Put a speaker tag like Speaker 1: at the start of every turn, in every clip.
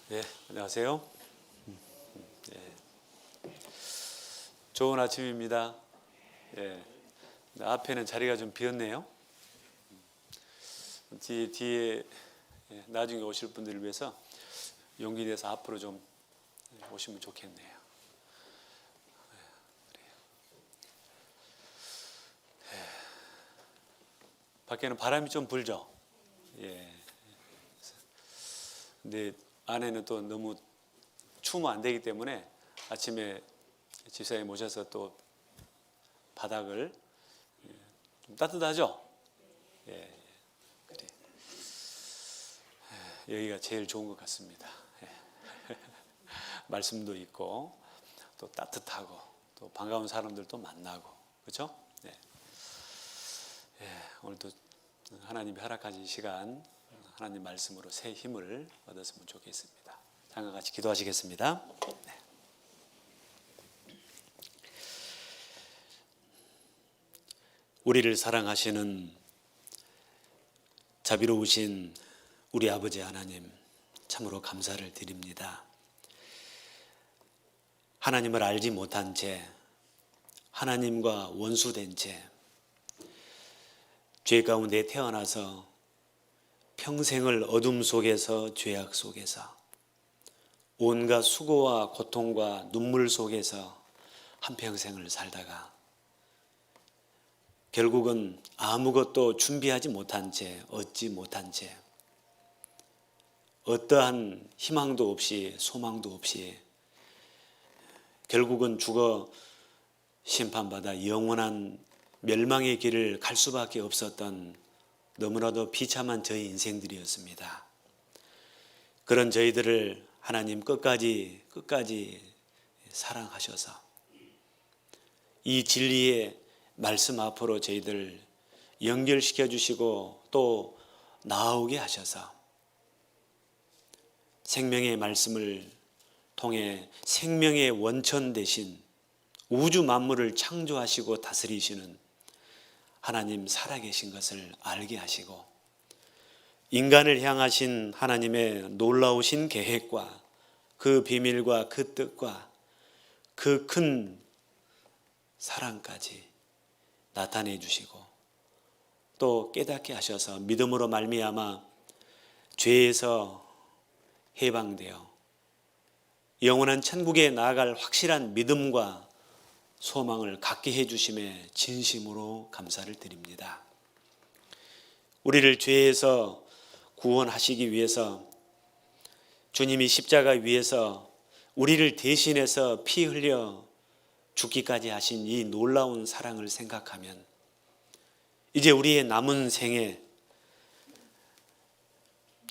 Speaker 1: 네, 안녕하세요. 네, 좋은 아침입니다. 예, 앞에는 자리가 좀 비었네요. 뒤에 나중에 오실 분들을 위해서 용기 내서 앞으로 좀 오시면 좋겠네요. 밖에는 바람이 좀 불죠. 예. 근데 안에는 또 너무 추우면 안 되기 때문에 아침에 집사님 모셔서 또 바닥을 좀 따뜻하죠. 예, 그래. 여기가 제일 좋은 것 같습니다. 예. 말씀도 있고 또 따뜻하고 또 반가운 사람들도 만나고 그렇죠? 네. 예, 오늘도 하나님이 허락하신 시간 하나님 말씀으로 새 힘을 얻었으면 좋겠습니다. 잠깐 같이 기도하시겠습니다. 네. 우리를 사랑하시는 자비로우신 우리 아버지 하나님 참으로 감사를 드립니다. 하나님을 알지 못한 채 하나님과 원수된 채 죄 가운데 태어나서 평생을 어둠 속에서 죄악 속에서 온갖 수고와 고통과 눈물 속에서 한평생을 살다가 결국은 아무것도 준비하지 못한 채 얻지 못한 채 어떠한 희망도 없이 소망도 없이 결국은 죽어 심판받아 영원한 멸망의 길을 갈 수밖에 없었던 너무나도 비참한 저희 인생들이었습니다. 그런 저희들을 하나님 끝까지 사랑하셔서 이 진리의 말씀 앞으로 저희들 연결시켜 주시고 또 나오게 하셔서 생명의 말씀을 통해 생명의 원천 대신 우주 만물을 창조하시고 다스리시는 하나님 살아계신 것을 알게 하시고 인간을 향하신 하나님의 놀라우신 계획과 그 비밀과 그 뜻과 그 큰 사랑까지 나타내 주시고 또 깨닫게 하셔서 믿음으로 말미암아 죄에서 해방되어 영원한 천국에 나아갈 확실한 믿음과 소망을 갖게 해주심에 진심으로 감사를 드립니다. 우리를 죄에서 구원하시기 위해서 주님이 십자가 위에서 우리를 대신해서 피 흘려 죽기까지 하신 이 놀라운 사랑을 생각하면 이제 우리의 남은 생에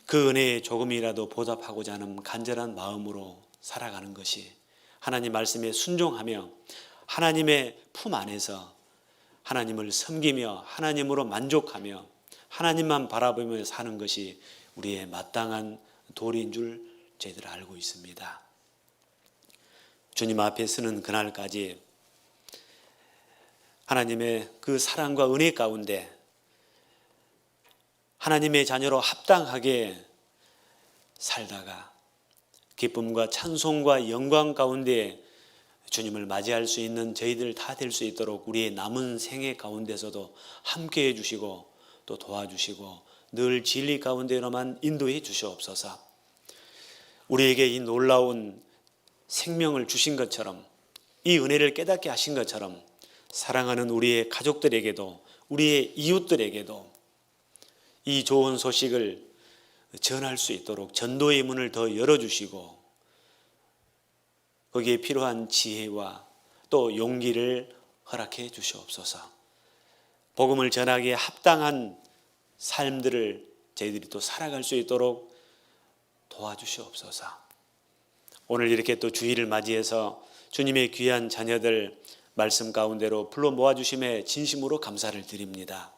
Speaker 1: 그 은혜에 조금이라도 보답하고자 하는 간절한 마음으로 살아가는 것이 하나님 말씀에 순종하며 하나님의 품 안에서 하나님을 섬기며 하나님으로 만족하며 하나님만 바라보며 사는 것이 우리의 마땅한 도리인 줄 저희들 알고 있습니다. 주님 앞에 서는 그날까지 하나님의 그 사랑과 은혜 가운데 하나님의 자녀로 합당하게 살다가 기쁨과 찬송과 영광 가운데 주님을 맞이할 수 있는 저희들 다 될 수 있도록 우리의 남은 생애 가운데서도 함께해 주시고 또 도와주시고 늘 진리 가운데로만 인도해 주시옵소서. 우리에게 이 놀라운 생명을 주신 것처럼 이 은혜를 깨닫게 하신 것처럼 사랑하는 우리의 가족들에게도 우리의 이웃들에게도 이 좋은 소식을 전할 수 있도록 전도의 문을 더 열어주시고 거기에 필요한 지혜와 또 용기를 허락해 주시옵소서. 복음을 전하기에 합당한 삶들을 저희들이 또 살아갈 수 있도록 도와주시옵소서. 오늘 이렇게 또 주일을 맞이해서 주님의 귀한 자녀들 말씀 가운데로 불러 모아주심에 진심으로 감사를 드립니다.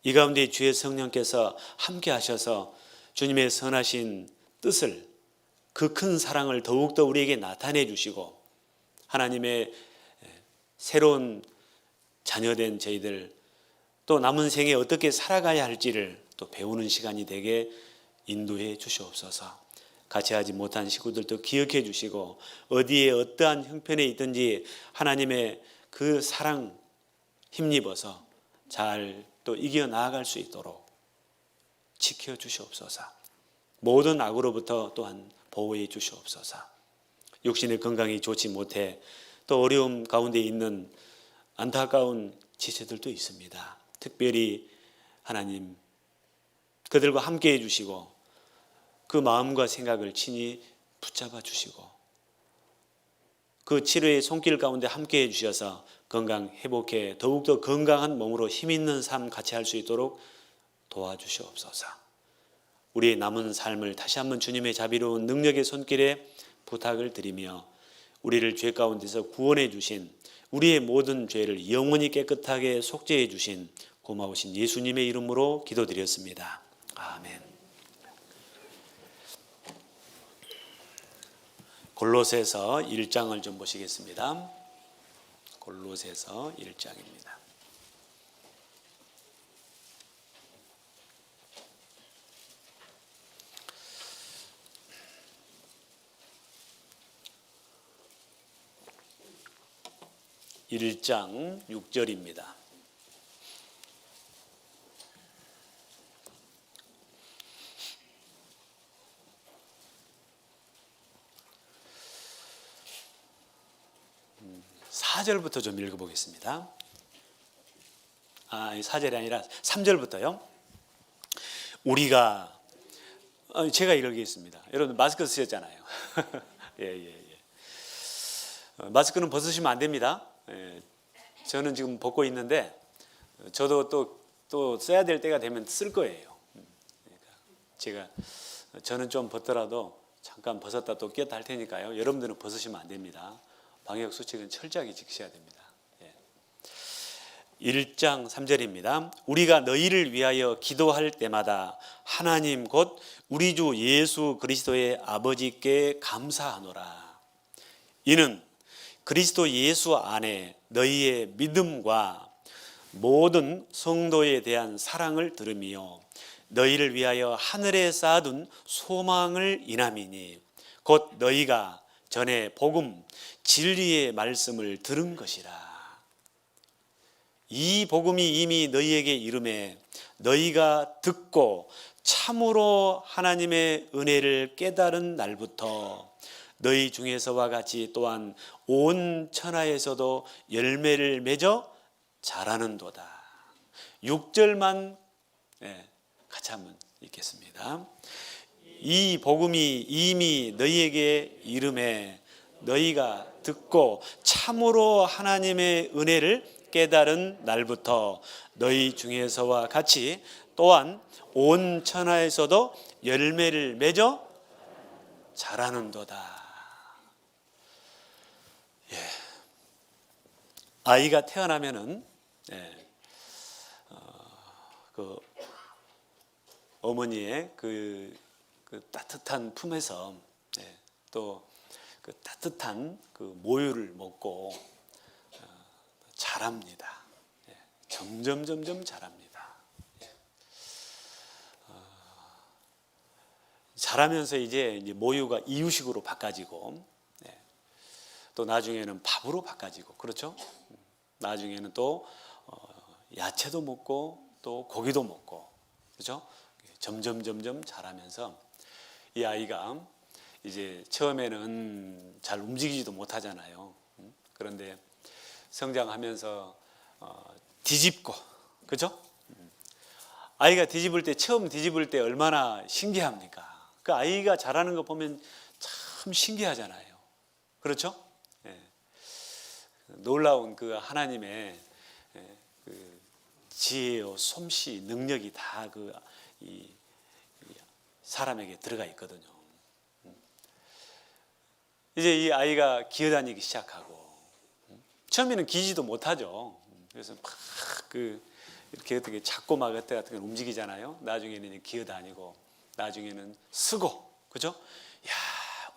Speaker 1: 이 가운데 주의 성령께서 함께 하셔서 주님의 선하신 뜻을 그 큰 사랑을 더욱더 우리에게 나타내 주시고 하나님의 새로운 자녀된 저희들 또 남은 생에 어떻게 살아가야 할지를 또 배우는 시간이 되게 인도해 주시옵소서. 같이 하지 못한 식구들도 기억해 주시고 어디에 어떠한 형편에 있든지 하나님의 그 사랑 힘입어서 잘 또 이겨 나아갈 수 있도록 지켜 주시옵소서. 모든 악으로부터 또한 보호해 주시옵소서. 육신의 건강이 좋지 못해 또 어려움 가운데 있는 안타까운 지체들도 있습니다. 특별히 하나님 그들과 함께 해주시고 그 마음과 생각을 친히 붙잡아 주시고 그 치료의 손길 가운데 함께 해주셔서 건강 회복해 더욱더 건강한 몸으로 힘있는 삶 같이 할 수 있도록 도와주시옵소서. 우리의 남은 삶을 다시 한번 주님의 자비로운 능력의 손길에 부탁을 드리며 우리를 죄 가운데서 구원해 주신 우리의 모든 죄를 영원히 깨끗하게 속죄해 주신 고마우신 예수님의 이름으로 기도드렸습니다. 아멘. 골로새서 1장을 좀 보시겠습니다. 골로새서 1장입니다. (1장) 6절입니다. (4절부터) 좀 읽어보겠습니다. 4절이 아니라 3절부터요. 우리가 제가 읽겠습니다. 여러분 마스크 쓰셨잖아요. 예. 마스크는 벗으시면 안 됩니다. 저는 지금 벗고 있는데 저도 또 써야 될 때가 되면 쓸 거예요. 그러니까 저는 좀 벗더라도 잠깐 벗었다 또 꼈다 할 테니까요. 여러분들은 벗으시면 안 됩니다. 방역 수칙은 철저하게 지키셔야 됩니다. 1장 3절입니다. 우리가 너희를 위하여 기도할 때마다 하나님 곧 우리 주 예수 그리스도의 아버지께 감사하노라. 이는 그리스도 예수 안에 너희의 믿음과 모든 성도에 대한 사랑을 들으며 너희를 위하여 하늘에 쌓아둔 소망을 인함이니 곧 너희가 전에 복음 진리의 말씀을 들은 것이라. 이 복음이 이미 너희에게 이름에 너희가 듣고 참으로 하나님의 은혜를 깨달은 날부터 너희 중에서와 같이 또한 온 천하에서도 열매를 맺어 자라는도다. 6절만 같이 한번 읽겠습니다. 이 복음이 이미 너희에게 이름에 너희가 듣고 참으로 하나님의 은혜를 깨달은 날부터 너희 중에서와 같이 또한 온 천하에서도 열매를 맺어 자라는도다. 아이가 태어나면은 그 어머니의 그 따뜻한 품에서 또 그 따뜻한 그 모유를 먹고 자랍니다. 점점 자랍니다. 자라면서 이제 모유가 이유식으로 바꿔지고 또 나중에는 밥으로 바꿔지고 그렇죠? 나중에는 또 야채도 먹고 또 고기도 먹고 그렇죠? 점점 자라면서 이 아이가 이제 처음에는 잘 움직이지도 못하잖아요. 그런데 성장하면서 뒤집고 그렇죠? 아이가 뒤집을 때 처음 뒤집을 때 얼마나 신기합니까? 그 아이가 자라는 거 보면 참 신기하잖아요. 그렇죠? 놀라운 그 하나님의 그 지혜요 솜씨 능력이 다 이 사람에게 들어가 있거든요. 이제 이 아이가 기어다니기 시작하고 처음에는 기지도 못하죠. 그래서 막 이렇게 어떻게 잡고 막 어때 같은 건 움직이잖아요. 나중에는 기어다니고 나중에는 쓰고 그죠? 야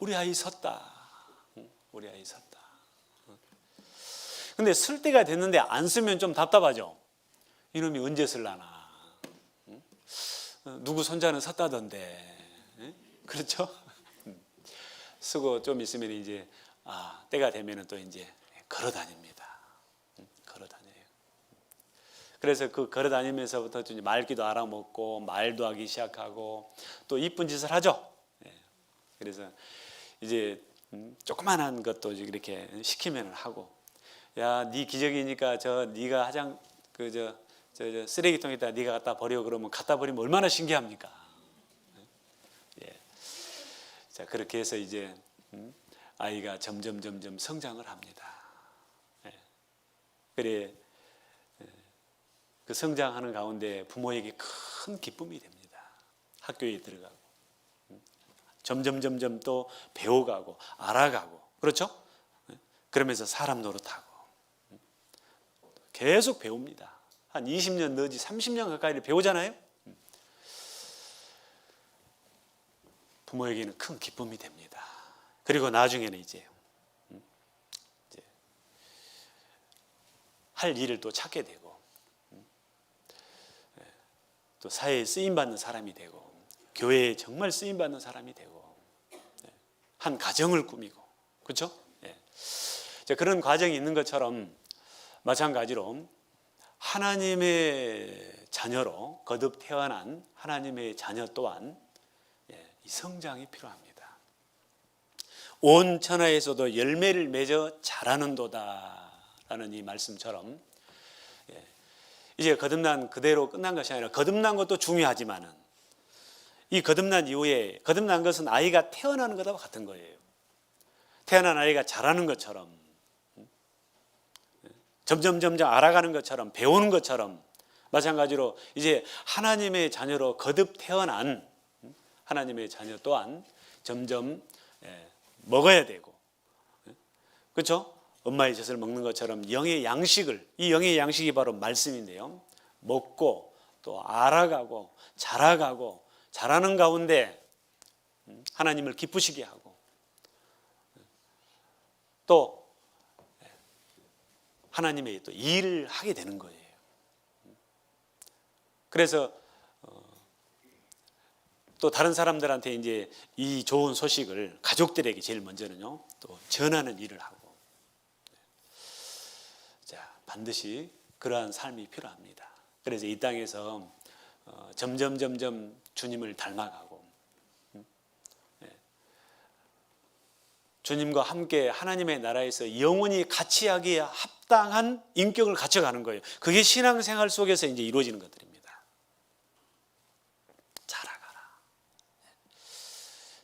Speaker 1: 우리 아이 섰다. 우리 아이 섰다. 근데 쓸 때가 됐는데 안 쓰면 좀 답답하죠. 이놈이 언제 쓸라나. 누구 손자는 섰다던데. 그렇죠? 쓰고 좀 있으면 이제 때가 되면은 또 이제 걸어 다닙니다. 걸어 다녀요. 그래서 그 걸어 다니면서부터 이제 말귀도 알아먹고 말도 하기 시작하고 또 이쁜 짓을 하죠. 그래서 이제 조그만한 것도 이렇게 시키면 하고, 야, 네 기저귀니까 네가 화장 저 쓰레기통에다 네가 갖다 버려 그러면 갖다 버리면 얼마나 신기합니까? 예. 자, 그렇게 해서 이제 아이가 점점 성장을 합니다. 예. 그래 그 성장하는 가운데 부모에게 큰 기쁨이 됩니다. 학교에 들어가고 점점 또 배워가고 알아가고, 그렇죠? 그러면서 사람 노릇하고 계속 배웁니다. 한 20년 내지 30년 가까이를 배우잖아요. 부모에게는 큰 기쁨이 됩니다. 그리고 나중에는 이제 할 일을 또 찾게 되고, 또 사회에 쓰임받는 사람이 되고, 교회에 정말 쓰임받는 사람이 되고, 한 가정을 꾸미고, 그렇죠? 그런 과정이 있는 것처럼 마찬가지로 하나님의 자녀로 거듭 태어난 하나님의 자녀 또한 이 성장이 필요합니다. 온 천하에서도 열매를 맺어 자라는도다 라는 이 말씀처럼, 이제 거듭난 그대로 끝난 것이 아니라 거듭난 것도 중요하지만은 이 거듭난 이후에, 거듭난 것은 아이가 태어나는 것과 같은 거예요. 태어난 아이가 자라는 것처럼, 점점 알아가는 것처럼, 배우는 것처럼, 마찬가지로 이제 하나님의 자녀로 거듭 태어난 하나님의 자녀 또한 점점 먹어야 되고, 그렇죠? 엄마의 젖을 먹는 것처럼 영의 양식을, 이 영의 양식이 바로 말씀인데요, 먹고 또 알아가고 자라가고, 자라는 가운데 하나님을 기쁘시게 하고, 또 하나님의 또 일을 하게 되는 거예요. 그래서 또 다른 사람들한테 이제 이 좋은 소식을 가족들에게 제일 먼저는요 또 전하는 일을 하고, 자, 반드시 그러한 삶이 필요합니다. 그래서 이 땅에서 점점 주님을 닮아가고, 주님과 함께 하나님의 나라에서 영원히 같이 하기에 합당한 인격을 갖춰가는 거예요. 그게 신앙생활 속에서 이제 이루어지는 것들입니다. 자라가라.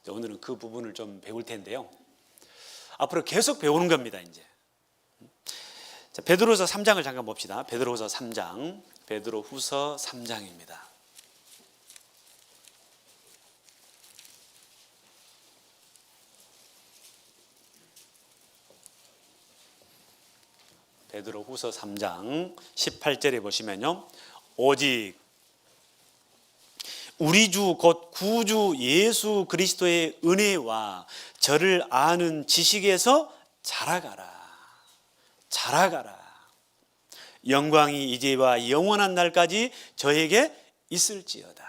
Speaker 1: 오늘은 그 부분을 좀 배울 텐데요. 앞으로 계속 배우는 겁니다, 이제. 자, 베드로후서 3장을 잠깐 봅시다. 베드로후서 3장, 베드로후서 3장입니다. 베드로후서 3장 18절에 보시면요, 오직 우리 주 곧 구주 예수 그리스도의 은혜와 저를 아는 지식에서 자라가라. 영광이 이제와 영원한 날까지 저에게 있을지어다.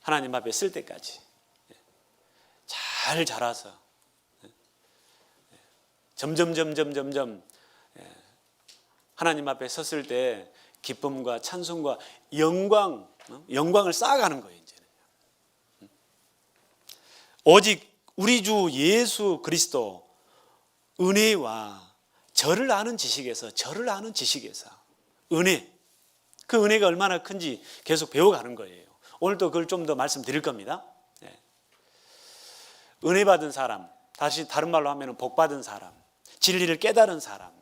Speaker 1: 하나님 앞에 쓸 때까지 잘 자라서 점점 하나님 앞에 섰을 때 기쁨과 찬송과 영광을 쌓아가는 거예요. 이제는. 오직 우리 주 예수 그리스도 은혜와 저를 아는 지식에서 은혜, 그 은혜가 얼마나 큰지 계속 배워가는 거예요. 오늘도 그걸 좀 더 말씀드릴 겁니다. 은혜 받은 사람, 다른 말로 하면 복 받은 사람, 진리를 깨달은 사람,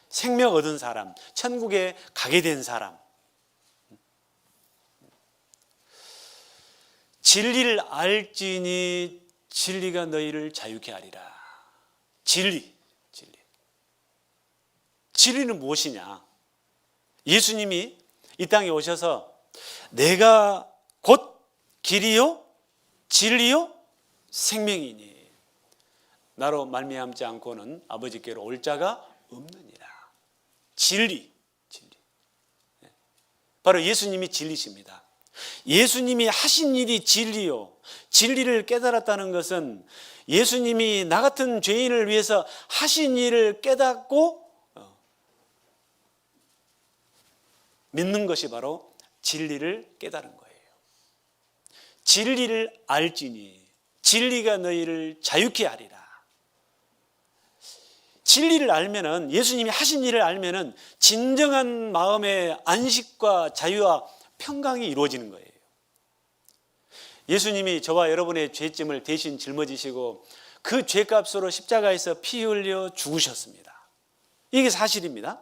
Speaker 1: 생명 얻은 사람, 천국에 가게 된 사람, 진리를 알지니 진리가 너희를 자유케 하리라. 진리는 무엇이냐? 예수님이 이 땅에 오셔서 내가 곧 길이요 진리요 생명이니 나로 말미암지 않고는 아버지께로 올 자가 없느니라. 진리. 바로 예수님이 진리십니다. 예수님이 하신 일이 진리요, 진리를 깨달았다는 것은 예수님이 나 같은 죄인을 위해서 하신 일을 깨닫고 믿는 것이 바로 진리를 깨달은 거예요. 진리를 알지니 진리가 너희를 자유케 하리라. 진리를 알면은, 예수님이 하신 일을 알면은 진정한 마음의 안식과 자유와 평강이 이루어지는 거예요. 예수님이 저와 여러분의 죄짐을 대신 짊어지시고 그 죄값으로 십자가에서 피 흘려 죽으셨습니다. 이게 사실입니다.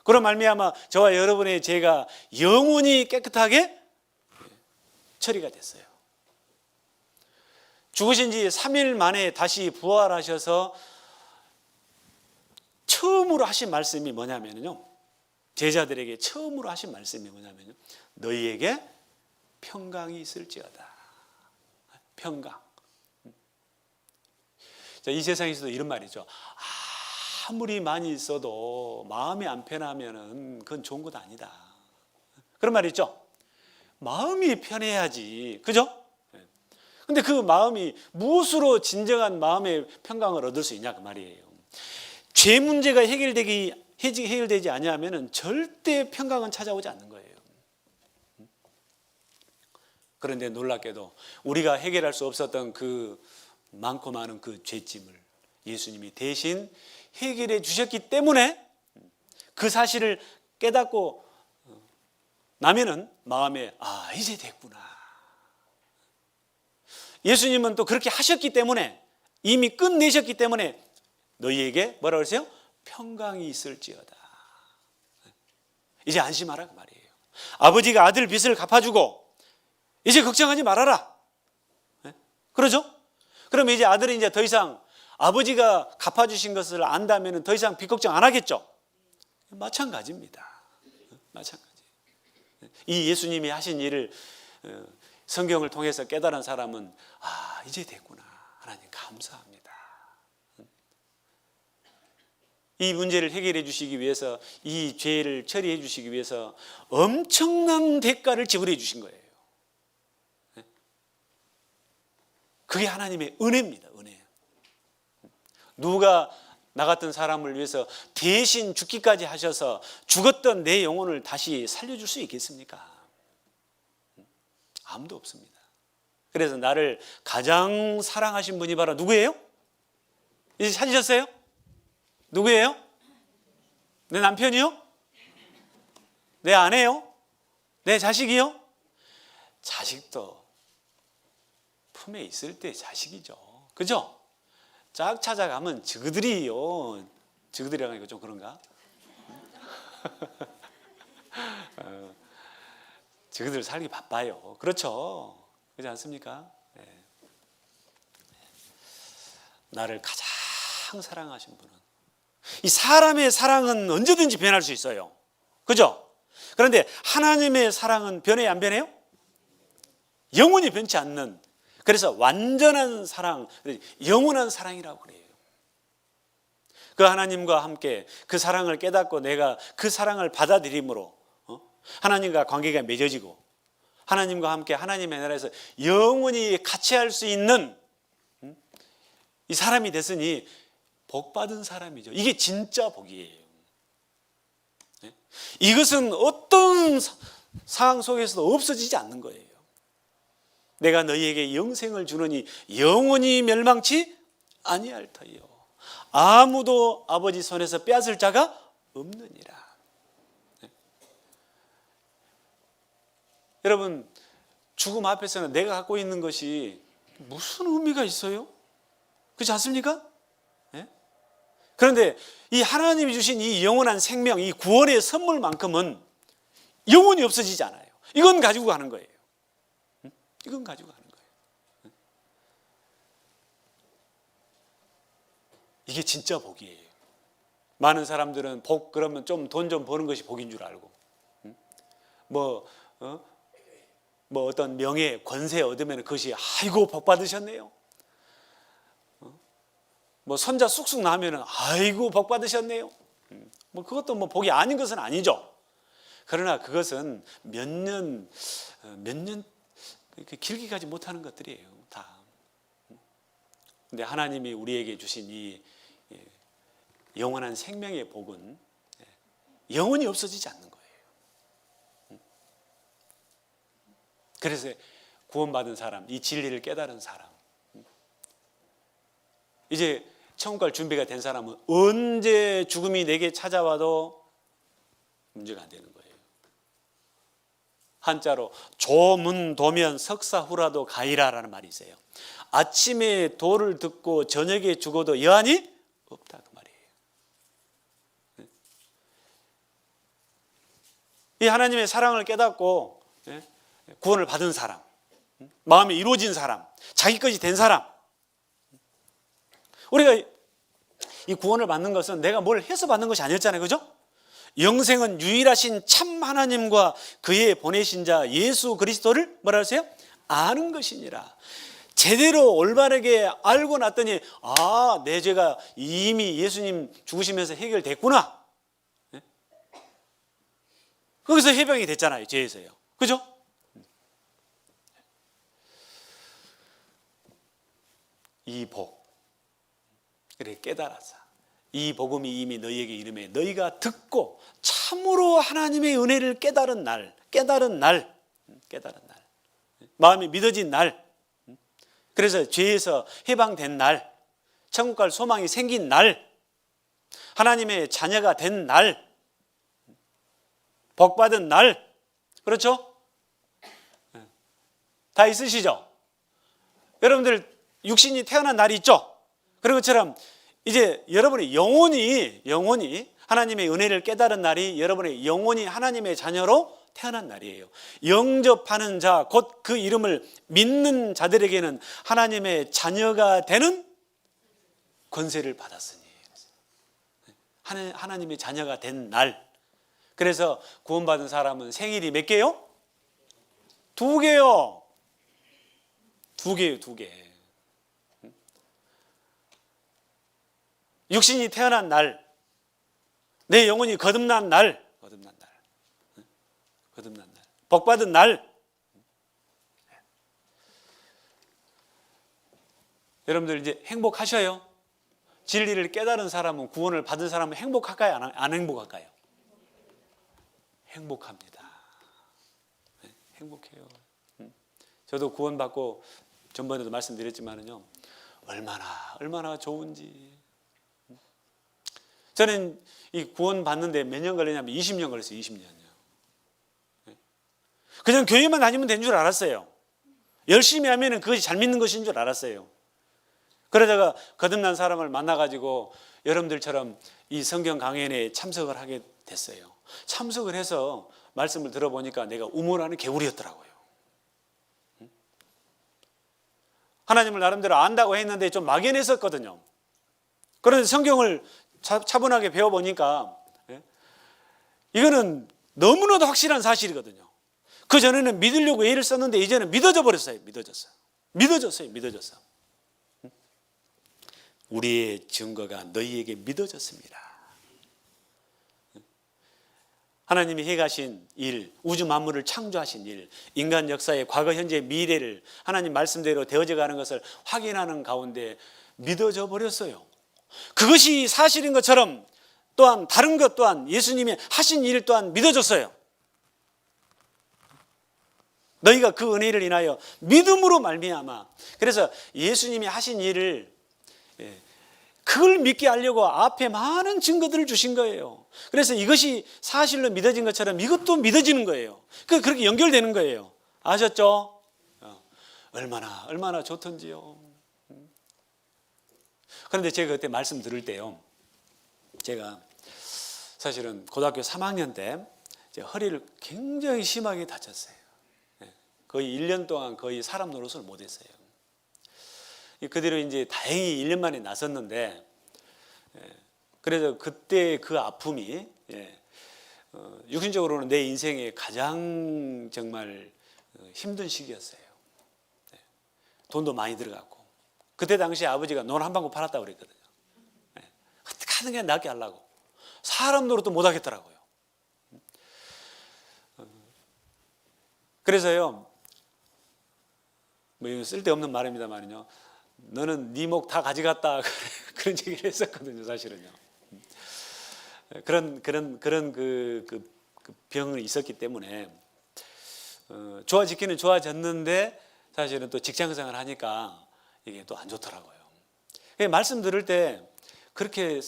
Speaker 1: 그로 말미암아 저와 여러분의 죄가 영원히 깨끗하게 처리가 됐어요. 죽으신 지 3일 만에 다시 부활하셔서 처음으로 하신 말씀이 뭐냐면요, 제자들에게 처음으로 하신 말씀이 뭐냐면요, 너희에게 평강이 있을지어다. 평강. 자, 이 세상에서도 이런 말이죠. 아무리 많이 있어도 마음이 안 편하면은 그건 좋은 것 아니다. 그런 말 있죠. 마음이 편해야지, 그죠? 근데 그 마음이 무엇으로 진정한 마음의 평강을 얻을 수 있냐 그 말이에요. 죄 문제가 해결되지 않으면은 절대 평강은 찾아오지 않는 거예요. 그런데 놀랍게도 우리가 해결할 수 없었던 그 많고 많은 그 죄짐을 예수님이 대신 해결해 주셨기 때문에 그 사실을 깨닫고 나면은 마음에 이제 됐구나. 예수님은 또 그렇게 하셨기 때문에, 이미 끝내셨기 때문에 너희에게 뭐라고 그러세요? 평강이 있을지어다. 이제 안심하라 그 말이에요. 아버지가 아들 빚을 갚아주고 이제 걱정하지 말아라. 그러죠? 그러면 이제 아들은 이제 더 이상 아버지가 갚아주신 것을 안다면 더 이상 빚 걱정 안 하겠죠? 마찬가지입니다. 마찬가지. 이 예수님이 하신 일을 성경을 통해서 깨달은 사람은 이제 됐구나. 하나님 감사합니다. 이 문제를 해결해 주시기 위해서, 이 죄를 처리해 주시기 위해서 엄청난 대가를 지불해 주신 거예요. 그게 하나님의 은혜입니다. 은혜. 누가 나 같은 사람을 위해서 대신 죽기까지 하셔서 죽었던 내 영혼을 다시 살려줄 수 있겠습니까? 아무도 없습니다. 그래서 나를 가장 사랑하신 분이 바로 누구예요? 이제 찾으셨어요? 누구예요? 내 남편이요? 내 아내요? 내 자식이요? 자식도 품에 있을 때 자식이죠. 그죠? 쫙 찾아가면 저들이요. 저들이라고 하니까 좀 그런가? 저들 살기 바빠요. 그렇죠? 그렇지 않습니까? 네. 나를 가장 사랑하신 분은, 이 사람의 사랑은 언제든지 변할 수 있어요. 그죠? 그런데 하나님의 사랑은 변해요, 안 변해요? 영원히 변치 않는, 그래서 완전한 사랑, 영원한 사랑이라고 그래요. 그 하나님과 함께 그 사랑을 깨닫고 내가 그 사랑을 받아들임으로 하나님과 관계가 맺어지고 하나님과 함께 하나님의 나라에서 영원히 같이 할 수 있는 이 사람이 됐으니 복받은 사람이죠. 이게 진짜 복이에요. 이것은 어떤 상황 속에서도 없어지지 않는 거예요. 내가 너희에게 영생을 주느니 영원히 멸망치 아니할 터이요 아무도 아버지 손에서 빼앗을 자가 없느니라. 여러분, 죽음 앞에서는 내가 갖고 있는 것이 무슨 의미가 있어요? 그렇지 않습니까? 네? 그런데 이 하나님이 주신 이 영원한 생명, 이 구원의 선물만큼은 영원히 없어지지 않아요. 이건 가지고 가는 거예요. 이건 가지고 가는 거예요. 이게 진짜 복이에요. 많은 사람들은 복 그러면 좀 돈 좀 버는 것이 복인 줄 알고, 뭐 어떤 명예, 권세 얻으면 그것이 아이고 복 받으셨네요. 뭐 손자 쑥쑥 나면은 아이고 복 받으셨네요. 뭐 그것도 뭐 복이 아닌 것은 아니죠. 그러나 그것은 몇 년 길게 가지 못하는 것들이에요, 다. 근데 하나님이 우리에게 주신 이 영원한 생명의 복은 영원히 없어지지 않는 거예요. 그래서 구원받은 사람, 이 진리를 깨달은 사람, 이제 천국 갈 준비가 된 사람은 언제 죽음이 내게 찾아와도 문제가 안 되는 거예요. 한자로 조문도면 석사후라도 가이라라는 말이 있어요. 아침에 도를 듣고 저녁에 죽어도 여한이 없다, 그 말이에요. 이 하나님의 사랑을 깨닫고 구원을 받은 사람, 마음이 이루어진 사람, 자기 것이 된 사람, 우리가 이 구원을 받는 것은 내가 뭘 해서 받는 것이 아니었잖아요, 그죠? 영생은 유일하신 참 하나님과 그의 보내신 자 예수 그리스도를 뭐라 하세요? 아는 것이니라. 제대로 올바르게 알고 났더니 내 죄가 이미 예수님 죽으시면서 해결됐구나. 거기서 해방이 됐잖아요, 죄에서요. 그죠? 이 복, 그래 깨달았어. 이 복음이 이미 너희에게 이름에 너희가 듣고 참으로 하나님의 은혜를 깨달은 날, 마음이 믿어진 날, 그래서 죄에서 해방된 날, 천국 갈 소망이 생긴 날, 하나님의 자녀가 된 날, 복받은 날, 그렇죠? 다 있으시죠? 여러분들 육신이 태어난 날이 있죠? 그런 것처럼 이제 여러분이 영원히 하나님의 은혜를 깨달은 날이 여러분의 영원히 하나님의 자녀로 태어난 날이에요. 영접하는 자, 곧 그 이름을 믿는 자들에게는 하나님의 자녀가 되는 권세를 받았으니, 하나님의 자녀가 된 날. 그래서 구원받은 사람은 생일이 몇 개요? 2개요. 2개. 육신이 태어난 날, 내 영혼이 거듭난 날, 복받은 날. 여러분들 이제 행복하셔요? 진리를 깨달은 사람은, 구원을 받은 사람은 행복할까요? 안 행복할까요? 행복합니다. 행복해요. 저도 구원받고 전번에도 말씀드렸지만은요, 얼마나 좋은지. 저는 이 구원 받는데 몇 년 걸리냐면 20년 걸렸어요. 20년이요. 그냥 교회만 다니면 된 줄 알았어요. 열심히 하면 그것이 잘 믿는 것인 줄 알았어요. 그러다가 거듭난 사람을 만나가지고 여러분들처럼 이 성경 강연에 참석을 하게 됐어요. 참석을 해서 말씀을 들어보니까 내가 우물하는 개구리였더라고요. 하나님을 나름대로 안다고 했는데 좀 막연했었거든요. 그런데 성경을 차분하게 배워보니까 이거는 너무나도 확실한 사실이거든요. 그 전에는 믿으려고 애를 썼는데 이제는 믿어져 버렸어요. 믿어졌어. 우리의 증거가 너희에게 믿어졌습니다. 하나님이 해가신 일, 우주 만물을 창조하신 일, 인간 역사의 과거, 현재, 미래를 하나님 말씀대로 되어져 가는 것을 확인하는 가운데 믿어져 버렸어요. 그것이 사실인 것처럼 또한 다른 것 또한 예수님이 하신 일 또한 믿어졌어요. 너희가 그 은혜를 인하여 믿음으로 말미암아. 그래서 예수님이 하신 일을 그걸 믿게 하려고 앞에 많은 증거들을 주신 거예요. 그래서 이것이 사실로 믿어진 것처럼 이것도 믿어지는 거예요. 그렇게 연결되는 거예요. 아셨죠? 얼마나 좋던지요. 그런데 제가 그때 말씀 들을 때요, 제가 사실은 고등학교 3학년 때 허리를 굉장히 심하게 다쳤어요. 거의 1년 동안 거의 사람 노릇을 못했어요. 그대로 이제 다행히 1년 만에 나섰는데, 그래서 그때 그 아픔이 육신적으로는 내 인생의 가장 정말 힘든 시기였어요. 돈도 많이 들어갔고, 그때 당시에 아버지가 논 한 방울 팔았다고 그랬거든요. 어떻게 하는 게 낫게 하려고. 사람 노릇도 못 하겠더라고요. 그래서요, 뭐 이거 쓸데없는 말입니다만요. 너는 네 목 다 가져갔다 그런 얘기를 했었거든요, 사실은요. 그런 그 병이 있었기 때문에 좋아지기는 좋아졌는데 사실은 또 직장생활을 하니까 이게 또 안 좋더라고요. 말씀 들을 때 그렇게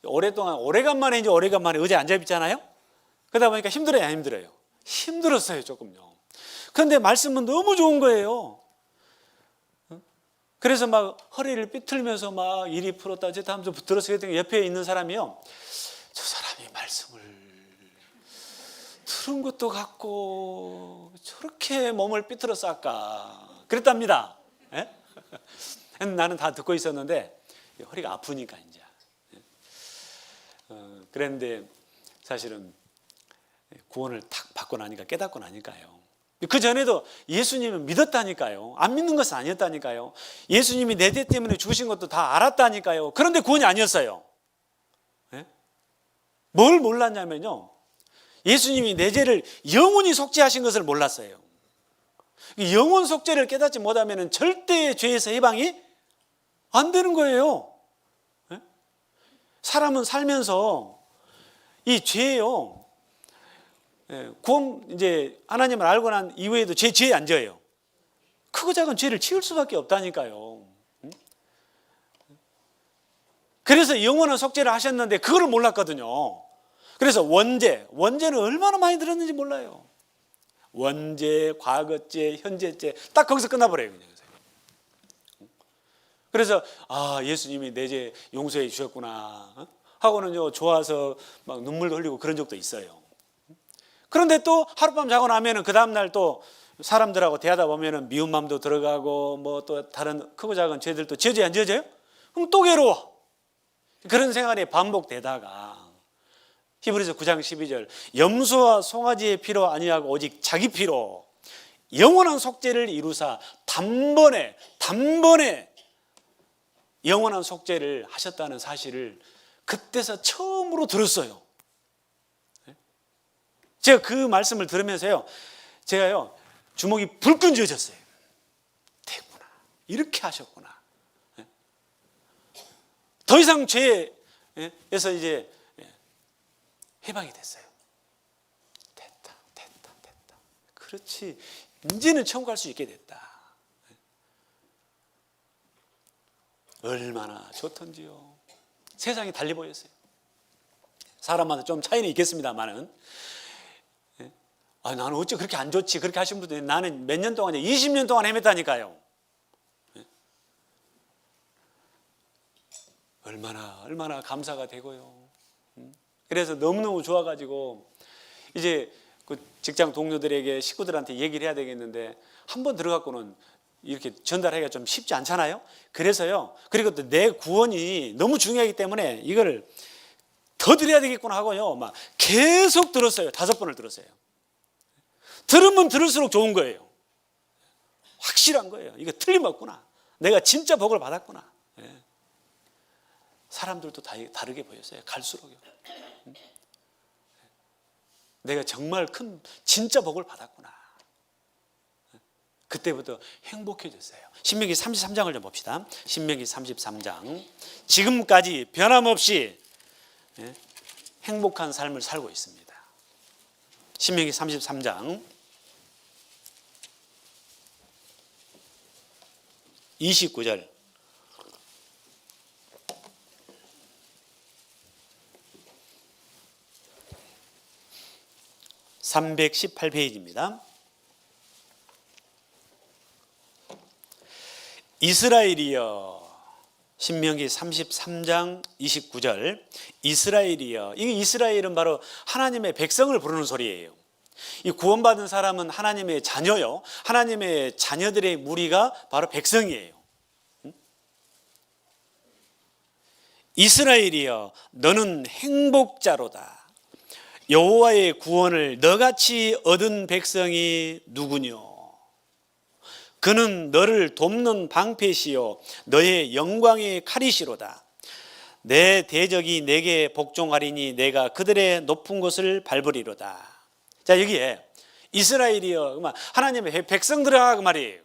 Speaker 1: 오래간만에 의자에 앉아 있잖아요. 그러다 보니까 힘들어요, 안 힘들어요? 힘들었어요, 조금요. 그런데 말씀은 너무 좋은 거예요. 그래서 막 허리를 삐틀면서 막 이리 풀었다 저다 하면서 들었어요. 옆에 있는 사람이요, 저 사람이 말씀을 들은 것도 같고 저렇게 몸을 삐뚤어서 할까 그랬답니다. 예? 나는 다 듣고 있었는데 허리가 아프니까 이제 그랬는데 사실은 구원을 탁 받고 나니까, 깨닫고 나니까요, 그 전에도 예수님을 믿었다니까요. 안 믿는 것은 아니었다니까요. 예수님이 내 죄 때문에 죽으신 것도 다 알았다니까요. 그런데 구원이 아니었어요. 예? 뭘 몰랐냐면요, 예수님이 내 죄를 영원히 속죄하신 것을 몰랐어요. 영원 속죄를 깨닫지 못하면 절대 죄에서 해방이 안 되는 거예요. 예? 사람은 살면서 이 죄요, 구원 이제 하나님을 알고 난 이후에도 죄에 안 져요. 크고 작은 죄를 지을 수밖에 없다니까요. 그래서 영원한 속죄를 하셨는데 그거를 몰랐거든요. 그래서 원죄는 얼마나 많이 들었는지 몰라요. 원죄, 과거죄, 현재죄 딱 거기서 끝나버려요, 그냥. 그래서 예수님이 내 죄 용서해 주셨구나 하고는요, 좋아서 막 눈물도 흘리고 그런 적도 있어요. 그런데 또 하룻밤 자고 나면은 그 다음날 또 사람들하고 대하다 보면은 미운 마음도 들어가고 뭐 또 다른 크고 작은 죄들도 지어져요, 안 지어져요? 그럼 또 괴로워. 그런 생활이 반복되다가 히브리서 9장 12절 염소와 송아지의 피로 아니하고 오직 자기 피로 영원한 속죄를 이루사 단번에 영원한 속죄를 하셨다는 사실을 그때서 처음으로 들었어요. 제가 그 말씀을 들으면서요, 제가요 주먹이 불끈 쥐어졌어요. 됐구나, 이렇게 하셨구나. 더 이상 죄에서 이제 해방이 됐어요. 됐다. 그렇지, 이제는 천국 갈 수 있게 됐다. 얼마나 좋던지요. 세상이 달리 보였어요. 사람마다 좀 차이는 있겠습니다만은, 나는 어째 그렇게 안 좋지, 그렇게 하신 분들, 나는 몇 년 동안, 20년 동안 헤맸다니까요. 얼마나 감사가 되고요. 그래서 너무너무 좋아가지고 이제 그 직장 동료들에게, 식구들한테 얘기를 해야 되겠는데 한 번 들어갖고는 이렇게 전달하기가 좀 쉽지 않잖아요. 그래서요, 그리고 또 내 구원이 너무 중요하기 때문에 이걸 더 드려야 되겠구나 하고요, 막 계속 들었어요. 5번을 들었어요. 들으면 들을수록 좋은 거예요. 확실한 거예요. 이거 틀림없구나. 내가 진짜 복을 받았구나. 사람들도 다 다르게 보였어요. 갈수록요. 내가 정말 큰 진짜 복을 받았구나. 그때부터 행복해졌어요. 신명기 33장을 좀 봅시다. 신명기 33장. 지금까지 변함없이 행복한 삶을 살고 있습니다. 신명기 33장 29절. (318페이지입니다) 이스라엘이여, 신명기 33장 29절. 이스라엘이여. 이 이스라엘은 바로 하나님의 백성을 부르는 소리예요. 이 구원받은 사람은 하나님의 자녀요, 하나님의 자녀들의 무리가 바로 백성이에요. 이스라엘이여, 너는 행복자로다. 여호와의 구원을 너같이 얻은 백성이 누구뇨? 그는 너를 돕는 방패시요 너의 영광의 칼이시로다. 내 대적이 내게 복종하리니 내가 그들의 높은 곳을 밟으리로다. 자, 여기에 이스라엘이여, 하나님의 백성들아 그 말이에요.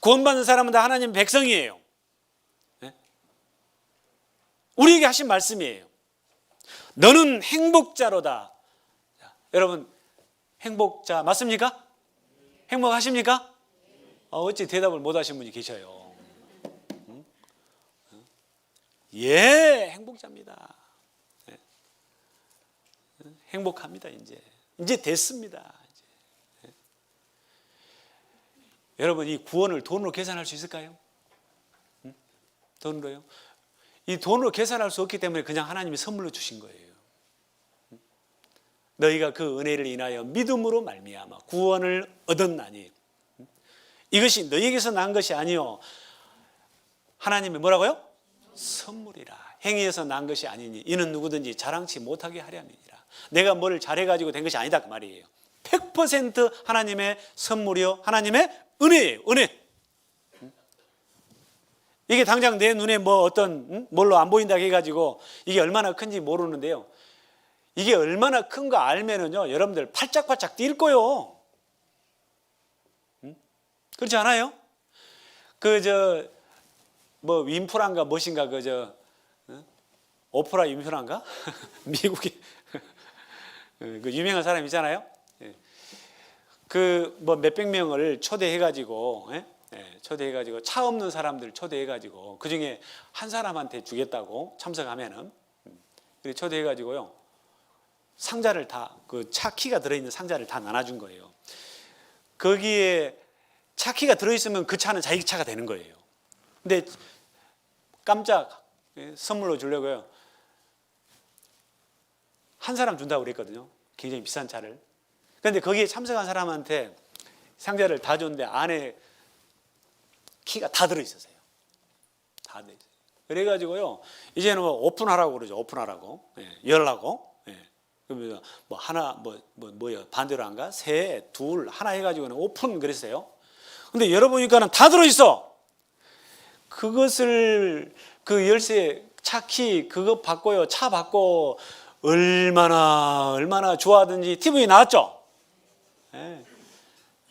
Speaker 1: 구원받는 사람은 다 하나님 백성이에요. 네? 우리에게 하신 말씀이에요. 너는 행복자로다. 자, 여러분 행복자 맞습니까? 행복하십니까? 어찌 대답을 못 하신 분이 계셔요. 예, 행복자입니다. 네. 행복합니다. 이제 됐습니다. 네. 여러분 이 구원을 돈으로 계산할 수 있을까요? 돈으로요? 이 돈으로 계산할 수 없기 때문에 그냥 하나님이 선물로 주신 거예요. 너희가 그 은혜를 인하여 믿음으로 말미암아 구원을 얻었나니 이것이 너희에게서 난 것이 아니요 하나님의 뭐라고요? 선물이라. 행위에서 난 것이 아니니 이는 누구든지 자랑치 못하게 하려니라. 내가 뭘 잘해가지고 된 것이 아니다 그 말이에요. 100% 하나님의 선물이요 하나님의 은혜예요. 은혜. 이게 당장 내 눈에 뭐 어떤 뭘로 안 보인다 해가지고 이게 얼마나 큰지 모르는데요. 이게 얼마나 큰 거 알면은요 여러분들 팔짝팔짝 뛸 거요. 그렇지 않아요? 뭐 윈프란가 무엇인가 오프라 윈프란가 미국의 그 유명한 사람 있잖아요. 그 뭐 몇백 명을 초대해가지고 초대해가지고 차 없는 사람들 초대해가지고 그 중에 한 사람한테 주겠다고 참석하면은 그렇게 초대해가지고요 상자를 다 그 차 키가 들어있는 상자를 다 나눠준 거예요. 거기에 차 키가 들어있으면 그 차는 자기 차가 되는 거예요. 근데 깜짝 선물로 주려고요 한 사람 준다고 그랬거든요. 굉장히 비싼 차를. 그런데 거기에 참석한 사람한테 상자를 다 줬는데 안에 키가 다 들어있었어요. 다 들어있어요. 그래가지고요 이제는 뭐 오픈하라고 그러죠. 오픈하라고 열라고. 그러면 뭐 하나 뭐요 반대로 한가 세 둘 하나 해가지고는 오픈 그랬어요. 근데 열어보니까는 다 들어있어. 그것을 그 열쇠 차키 그거 받고요 차 받고 얼마나 좋아하든지 TV에 나왔죠.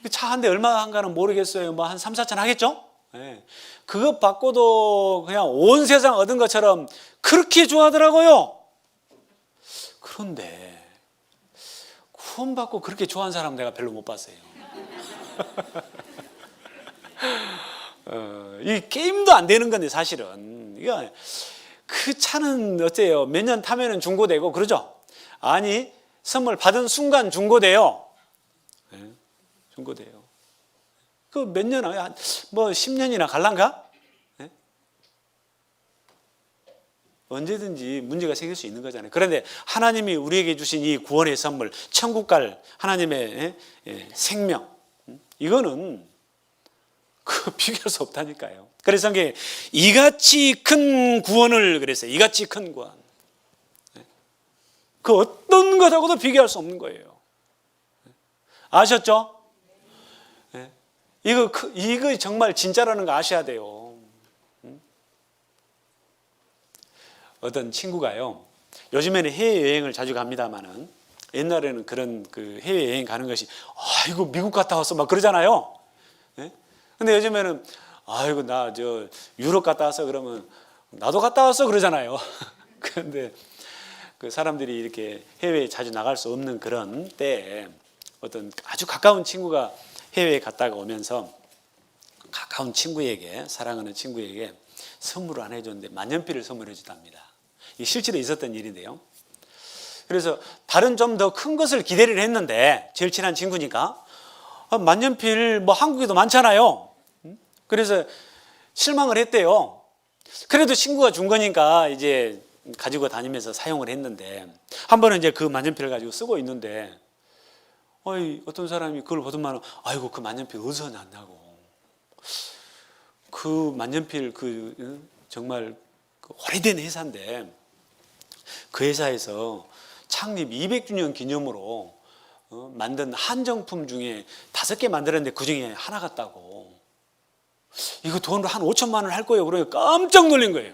Speaker 1: 차 한 대 얼마 한가는 모르겠어요. 뭐 한 3, 4천 하겠죠. 그거 받고도 그냥 온 세상 얻은 것처럼 그렇게 좋아하더라고요. 그런데 구원받고 그렇게 좋아하는 사람 내가 별로 못 봤어요. 이 게임도 안 되는 건데 사실은 이거 그 차는 어때요? 몇 년 타면은 중고되고 그러죠? 아니 선물 받은 순간 중고돼요. 중고돼요. 그 몇 년 뭐 10년이나 갈란가? 언제든지 문제가 생길 수 있는 거잖아요. 그런데 하나님이 우리에게 주신 이 구원의 선물, 천국 갈 하나님의 생명, 이거는 비교할 수 없다니까요. 그래서 성경에 이같이 큰 구원을 그랬어요. 이같이 큰 구원. 그 어떤 것하고도 비교할 수 없는 거예요. 아셨죠? 이거 정말 진짜라는 거 아셔야 돼요. 어떤 친구가요. 요즘에는 해외여행을 자주 갑니다만은 옛날에는 그런 그 해외여행 가는 것이 아이고 미국 갔다 왔어 막 그러잖아요. 근데 요즘에는 아이고 나 유럽 갔다 왔어 그러면 나도 갔다 왔어 그러잖아요. 그런데 그 사람들이 이렇게 해외에 자주 나갈 수 없는 그런 때에 어떤 아주 가까운 친구가 해외에 갔다가 오면서 가까운 친구에게 사랑하는 친구에게 선물을 안 해줬는데 만년필을 선물해 줬답니다. 이게 실제로 있었던 일인데요. 그래서 다른 좀 더 큰 것을 기대를 했는데 제일 친한 친구니까 만년필 뭐 한국에도 많잖아요. 그래서 실망을 했대요. 그래도 친구가 준 거니까 이제 가지고 다니면서 사용을 했는데 한 번은 이제 그 만년필을 가지고 쓰고 있는데 어떤 사람이 그걸 보더만 아이고 그 만년필 어디서 났냐고. 그 만년필 정말 오래된 회사인데 그 회사에서 창립 200주년 기념으로 만든 한정품 중에 5개 만들었는데 그 중에 하나 같다고. 이거 돈으로 한 5천만 원 할 거예요. 그러니까 깜짝 놀란 거예요.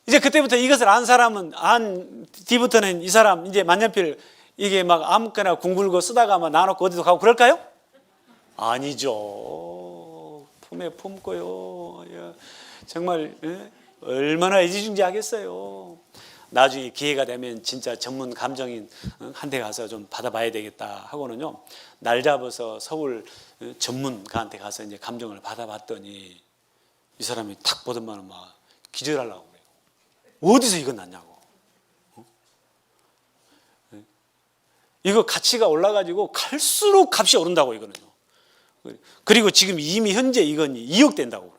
Speaker 1: 이제 그때부터 이것을 안 뒤부터는 이 사람 이제 만년필 이게 막 아무거나 궁굴고 쓰다가 막 놔놓고 어디도 가고 그럴까요? 아니죠. 품에 품고요. 예. 정말 얼마나 애지중지하겠어요. 나중에 기회가 되면 진짜 전문 감정인 한 대 가서 좀 받아봐야 되겠다 하고는요, 날 잡아서 서울 전문가한테 가서 이제 감정을 받아봤더니 이 사람이 탁 보더만 막 기절하려고 그래요. 어디서 이건 났냐고. 이거 가치가 올라가지고 갈수록 값이 오른다고 이거는요. 그리고 지금 이미 현재 이건 2억 된다고.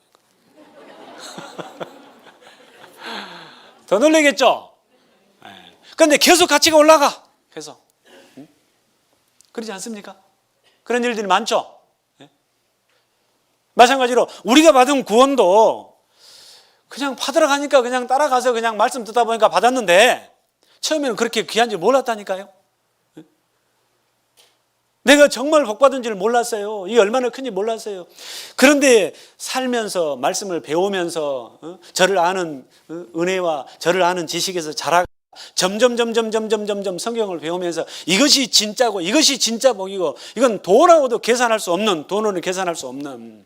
Speaker 1: 더 놀라겠죠? 그런데 계속 가치가 올라가. 계속. 그러지 않습니까? 그런 일들이 많죠? 마찬가지로 우리가 받은 구원도 그냥 받으러 가니까 그냥 따라가서 그냥 말씀 듣다 보니까 받았는데 처음에는 그렇게 귀한 줄 몰랐다니까요. 내가 정말 복받은 줄 몰랐어요. 이게 얼마나 큰지 몰랐어요. 그런데 살면서 말씀을 배우면서 저를 아는 은혜와 저를 아는 지식에서 자라가 점점 성경을 배우면서 이것이 진짜고 이것이 진짜 복이고 이건 돈으로는 계산할 수 없는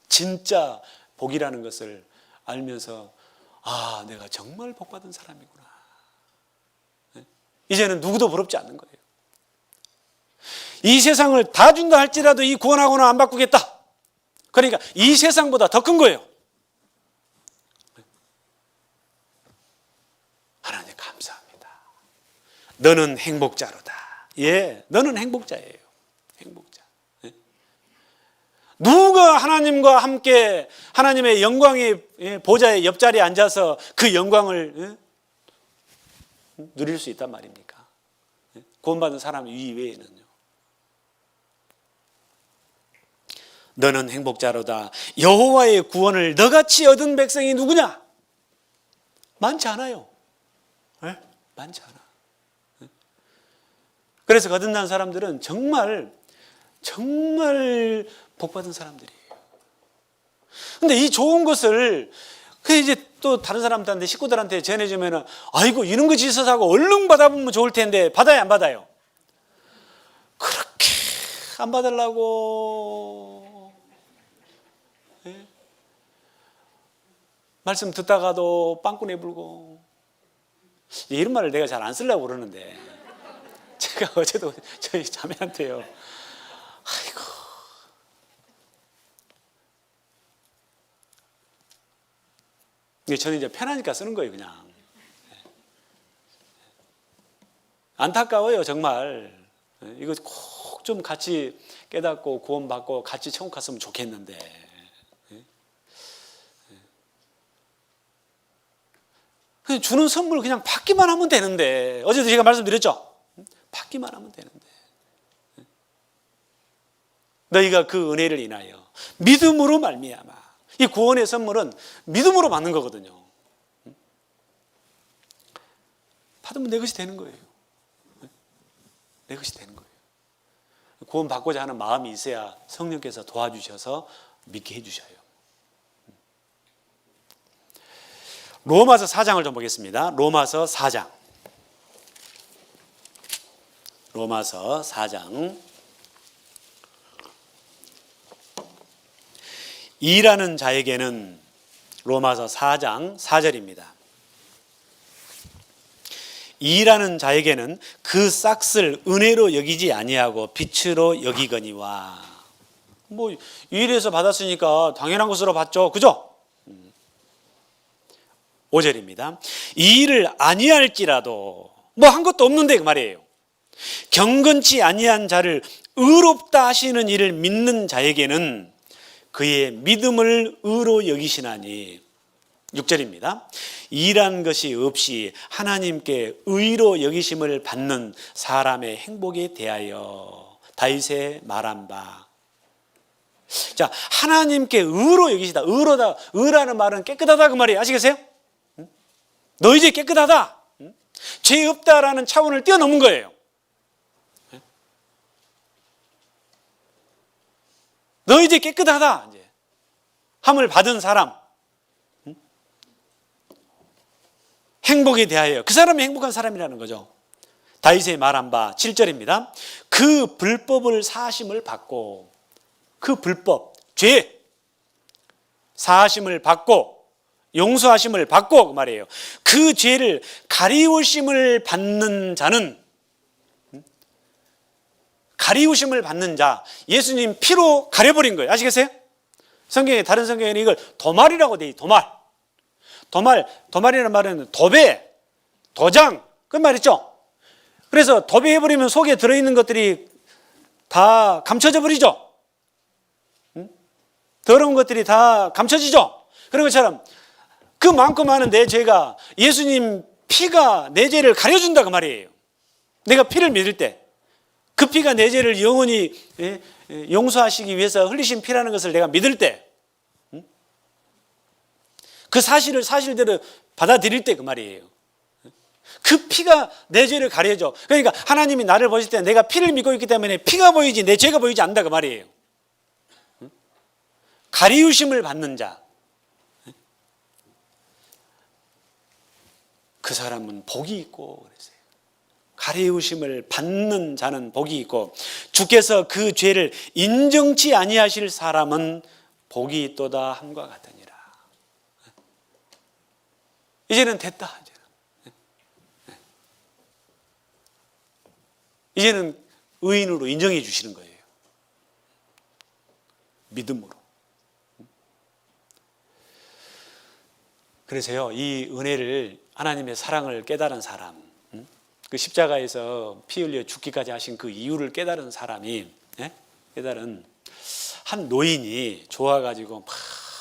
Speaker 1: 진짜 복이라는 것을 알면서 아, 내가 정말 복받은 사람이구나. 이제는 누구도 부럽지 않는 거예요. 이 세상을 다 준다 할지라도 이 구원하고는 안 바꾸겠다. 그러니까 이 세상보다 더 큰 거예요. 하나님 감사합니다. 너는 행복자로다. 예, 너는 행복자예요. 행복자. 예? 누가 하나님과 함께 하나님의 영광의 보좌의 옆자리에 앉아서 그 영광을 누릴 수 있단 말입니까? 구원받은 사람 이외에는요. 너는 행복자로다. 여호와의 구원을 너같이 얻은 백성이 누구냐? 많지 않아요. 네? 많지 않아. 네? 그래서 거듭난 사람들은 정말 복받은 사람들이에요. 근데 이 좋은 것을 이제 또 다른 사람들한테 식구들한테 전해주면은 아이고 이런 것이 있어서 하고 얼른 받아보면 좋을 텐데 받아요 안 받아요? 그렇게 안 받으려고 말씀 듣다가도 빵꾸내 불고 이런 말을 내가 잘 안 쓰려고 그러는데 제가 어제도 저희 자매한테요. 아이고 저는 이제 편하니까 쓰는 거예요 그냥. 안타까워요 정말. 이거 꼭 좀 같이 깨닫고 구원받고 같이 천국 갔으면 좋겠는데 주는 선물 그냥 받기만 하면 되는데 어제도 제가 말씀드렸죠? 받기만 하면 되는데 너희가 그 은혜를 인하여 믿음으로 말미암아. 이 구원의 선물은 믿음으로 받는 거거든요. 받으면 내 것이 되는 거예요. 내 것이 되는 거예요. 구원받고자 하는 마음이 있어야 성령께서 도와주셔서 믿게 해주셔요. 로마서 4장을 좀 보겠습니다. 로마서 4장. 로마서 4장. 일하는 자에게는 로마서 4장 4절입니다. 일하는 자에게는 그 싹을 은혜로 여기지 아니하고 빛으로 여기거니와. 뭐 일해서 받았으니까 당연한 것으로 받죠. 그죠? 5절입니다. 이 일을 아니할지라도 뭐 한 것도 없는데 그 말이에요. 경건치 아니한 자를 의롭다 하시는 이를 믿는 자에게는 그의 믿음을 의로 여기시나니. 6절입니다. 일한 것이 없이 하나님께 의로 여기심을 받는 사람의 행복에 대하여 다윗의 말한 바. 자, 하나님께 의로 여기시다. 의라는 말은 깨끗하다 그 말이에요. 아시겠어요? 너 이제 깨끗하다. 죄 없다라는 차원을 뛰어넘은 거예요. 너 이제 깨끗하다. 이제 함을 받은 사람. 행복에 대하여. 그 사람이 행복한 사람이라는 거죠. 다윗의 말한 바 7절입니다. 그 불법을 사하심을 받고, 그 불법, 죄 사하심을 받고 용서하심을 받고 그 말이에요. 그 죄를 가리우심을 받는 자는, 가리우심을 받는 자, 예수님 피로 가려버린 거예요. 아시겠어요? 성경에, 다른 성경에는 이걸 도말이라고 돼 있어요. 도말이라는 말은 도배, 도장, 그 말 있죠? 그래서 도배해버리면 속에 들어있는 것들이 다 감춰져 버리죠? 더러운 것들이 다 감춰지죠? 그런 것처럼 그 많고 많은 내 죄가 예수님 피가 내 죄를 가려준다 그 말이에요. 내가 피를 믿을 때 그 피가 내 죄를 영원히 용서하시기 위해서 흘리신 피라는 것을 내가 믿을 때, 그 사실을 사실대로 받아들일 때 그 말이에요. 그 피가 내 죄를 가려줘. 그러니까 하나님이 나를 보실 때 내가 피를 믿고 있기 때문에 피가 보이지 내 죄가 보이지 않는다 그 말이에요. 가리우심을 받는 자, 그 사람은 복이 있고 그랬어요. 가리우심을 받는 자는 복이 있고, 주께서 그 죄를 인정치 아니하실 사람은 복이 있도다 함과 같으니라. 이제는 됐다. 이제는 의인으로 인정해 주시는 거예요. 믿음으로. 그래서요, 이 은혜를, 하나님의 사랑을 깨달은 사람, 그 십자가에서 피 흘려 죽기까지 하신 그 이유를 깨달은 사람이, 깨달은 한 노인이 좋아가지고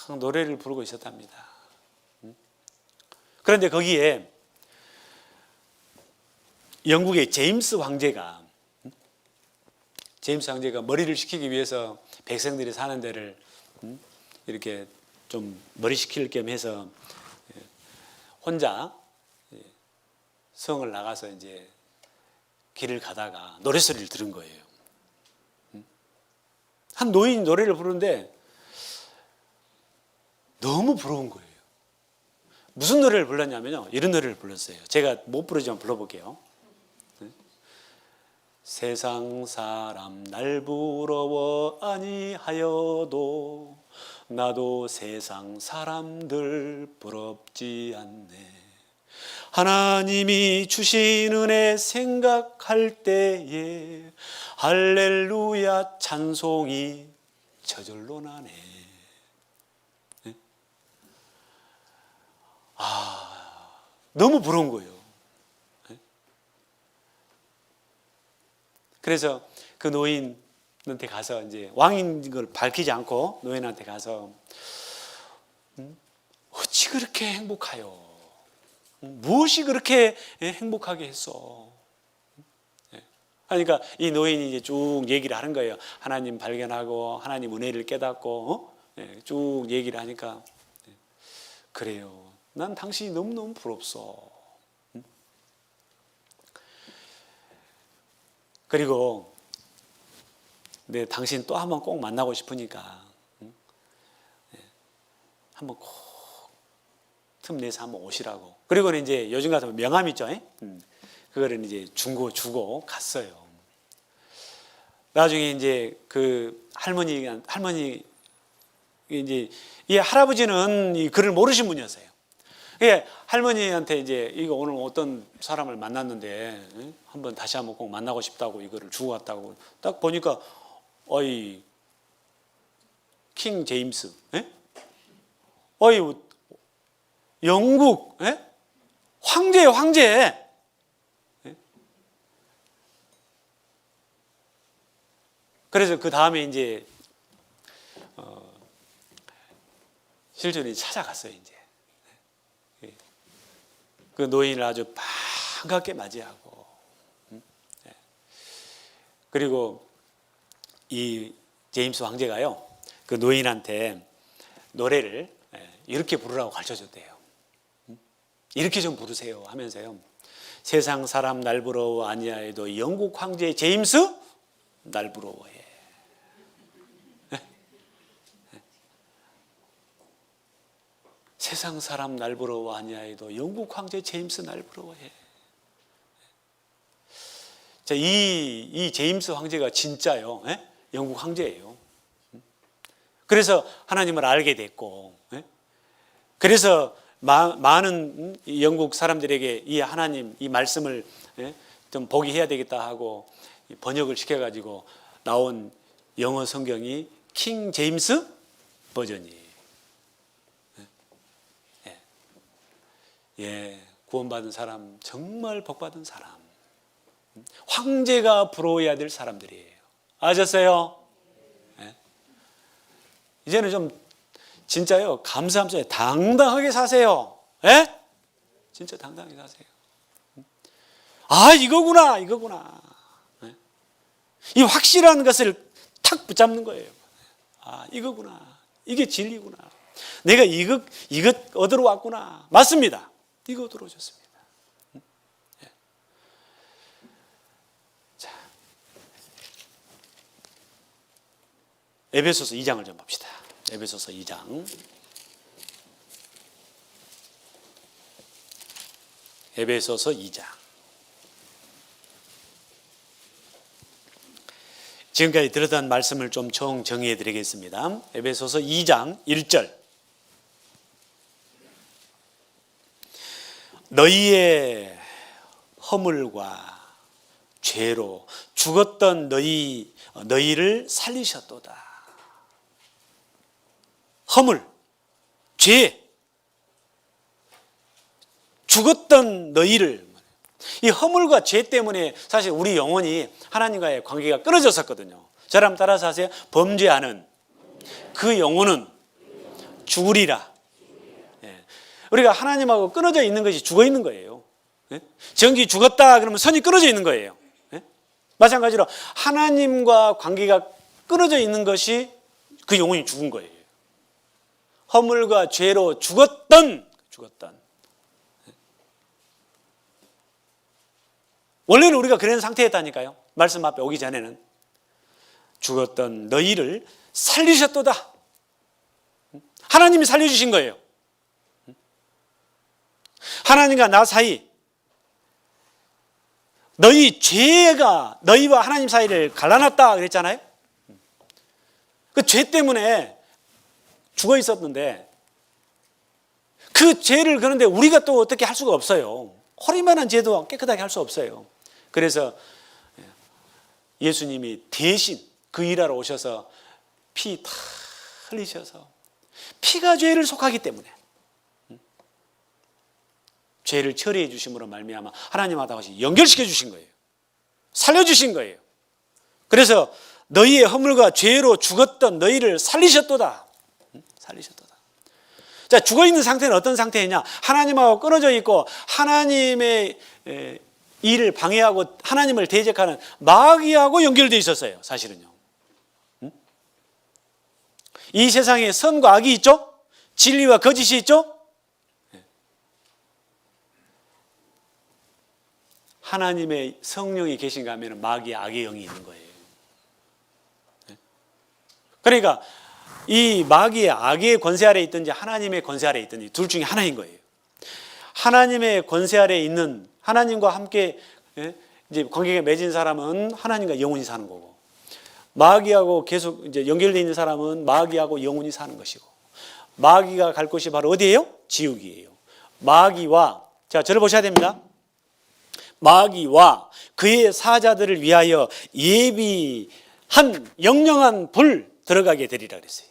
Speaker 1: 막 노래를 부르고 있었답니다. 그런데 거기에 영국의 제임스 황제가 머리를 식히기 위해서 백성들이 사는 데를 이렇게 좀 머리 식힐 겸 해서 혼자 성을 나가서 이제 길을 가다가 노래소리를 들은 거예요. 한 노인이 노래를 부르는데 너무 부러운 거예요. 무슨 노래를 불렀냐면요, 이런 노래를 불렀어요. 제가 못 부르지만 불러볼게요. 세상 사람 날 부러워 아니하여도 나도 세상 사람들 부럽지 않네. 하나님이 주신 은혜 생각할 때에 할렐루야 찬송이 저절로 나네. 너무 부러운 거예요. 그래서 그 노인한테 가서, 이제 왕인 걸 밝히지 않고 노인한테 가서, 어찌 그렇게 행복하여? 무엇이 그렇게 행복하게 했어? 그러니까 이 노인이 이제 쭉 얘기를 하는 거예요. 하나님 발견하고 하나님 은혜를 깨닫고 쭉 얘기를 하니까, 그래요, 난 당신이 너무너무 부럽소. 그리고 당신 또 한번 꼭 만나고 싶으니까 한번 꼭 틈내서 한번 오시라고. 그리고는 이제 요즘 같으면 명함 있죠? 그거를 이제 주고 갔어요. 나중에 이제 그 할머니 이제 이 할아버지는 이 글을 모르신 분이었어요. 할머니한테 이제 이거 오늘 어떤 사람을 만났는데 다시 한번 꼭 만나고 싶다고 이거를 주고 갔다고. 딱 보니까 어이 킹 제임스, 어이 영국 황제예요, 황제. 그래서 그 다음에 이제 실존이 찾아갔어요. 이제 그 노인을 아주 반갑게 맞이하고, 그리고 이 제임스 황제가요, 그 노인한테 노래를 이렇게 부르라고 가르쳐줬대요. 이렇게 좀 부르세요 하면서요, 세상 사람 날 부러워 아니하여도 영국 황제 제임스 날 부러워해. 세상 사람 날 부러워 아니하여도 영국 황제 제임스 날 부러워해. 자, 이 제임스 황제가 진짜요, 영국 황제예요. 그래서 하나님을 알게 됐고, 그래서 많은 영국 사람들에게 이 하나님 이 말씀을 좀 보게 해야 되겠다 하고 번역을 시켜가지고 나온 영어 성경이 킹 제임스 버전이에요. 구원받은 사람, 정말 복받은 사람, 황제가 부러워해야 될 사람들이에요. 아셨어요? 이제는 좀 진짜요, 감사하면서 당당하게 사세요. 진짜 당당하게 사세요. 아, 이거구나. 이 확실한 것을 탁 붙잡는 거예요. 아, 이거구나. 이게 진리구나. 내가 이것 얻으러 왔구나. 맞습니다. 이거 얻으러 오셨습니다. 자, 에베소서 2장을 좀 봅시다. 에베소서 2장. 에베소서 2장. 지금까지 들었던 말씀을 좀 정리해 드리겠습니다. 에베소서 2장 1절. 너희의 허물과 죄로 죽었던 너희를 살리셨도다. 허물, 죄, 죽었던 너희를, 이 허물과 죄 때문에 사실 우리 영혼이 하나님과의 관계가 끊어졌었거든요. 저랑 따라서 하세요. 범죄하는 그 영혼은 죽으리라. 우리가 하나님하고 끊어져 있는 것이 죽어 있는 거예요. 전기 죽었다 그러면 선이 끊어져 있는 거예요. 마찬가지로 하나님과 관계가 끊어져 있는 것이 그 영혼이 죽은 거예요. 허물과 죄로 죽었던. 원래는 우리가 그런 상태였다니까요. 말씀 앞에 오기 전에는. 죽었던 너희를 살리셨도다. 하나님이 살려주신 거예요. 하나님과 나 사이, 너희 죄가 너희와 하나님 사이를 갈라놨다 그랬잖아요. 그 죄 때문에 죽어 있었는데 그 죄를 그런데 우리가 또 어떻게 할 수가 없어요. 허리만한 죄도 깨끗하게 할 수 없어요. 그래서 예수님이 대신 그 일하러 오셔서 피 다 흘리셔서, 피가 죄를 속하기 때문에 죄를 처리해 주심으로 말미암아 하나님하고 다시 연결시켜 주신 거예요. 살려주신 거예요. 그래서 너희의 허물과 죄로 죽었던 너희를 살리셨도다. 살리셨도다. 자, 죽어있는 상태는 어떤 상태이냐? 하나님하고 끊어져 있고 하나님의 일을 방해하고 하나님을 대적하는 마귀하고 연결되어 있었어요. 사실은요. 이 세상에 선과 악이 있죠? 진리와 거짓이 있죠? 하나님의 성령이 계신가 하면 마귀의 악의 영이 있는 거예요. 그러니까 이 마귀의 악의 권세 아래 있든지 하나님의 권세 아래 있든지 둘 중에 하나인 거예요. 하나님의 권세 아래 있는, 하나님과 함께 이제 관계가 맺은 사람은 하나님과 영원히 사는 거고, 마귀하고 계속 이제 연결되어 있는 사람은 마귀하고 영원히 사는 것이고, 마귀가 갈 곳이 바로 어디예요? 지옥이에요. 마귀와, 자, 저를 보셔야 됩니다. 마귀와 그의 사자들을 위하여 예비한 영영한 불 들어가게 되리라 그랬어요.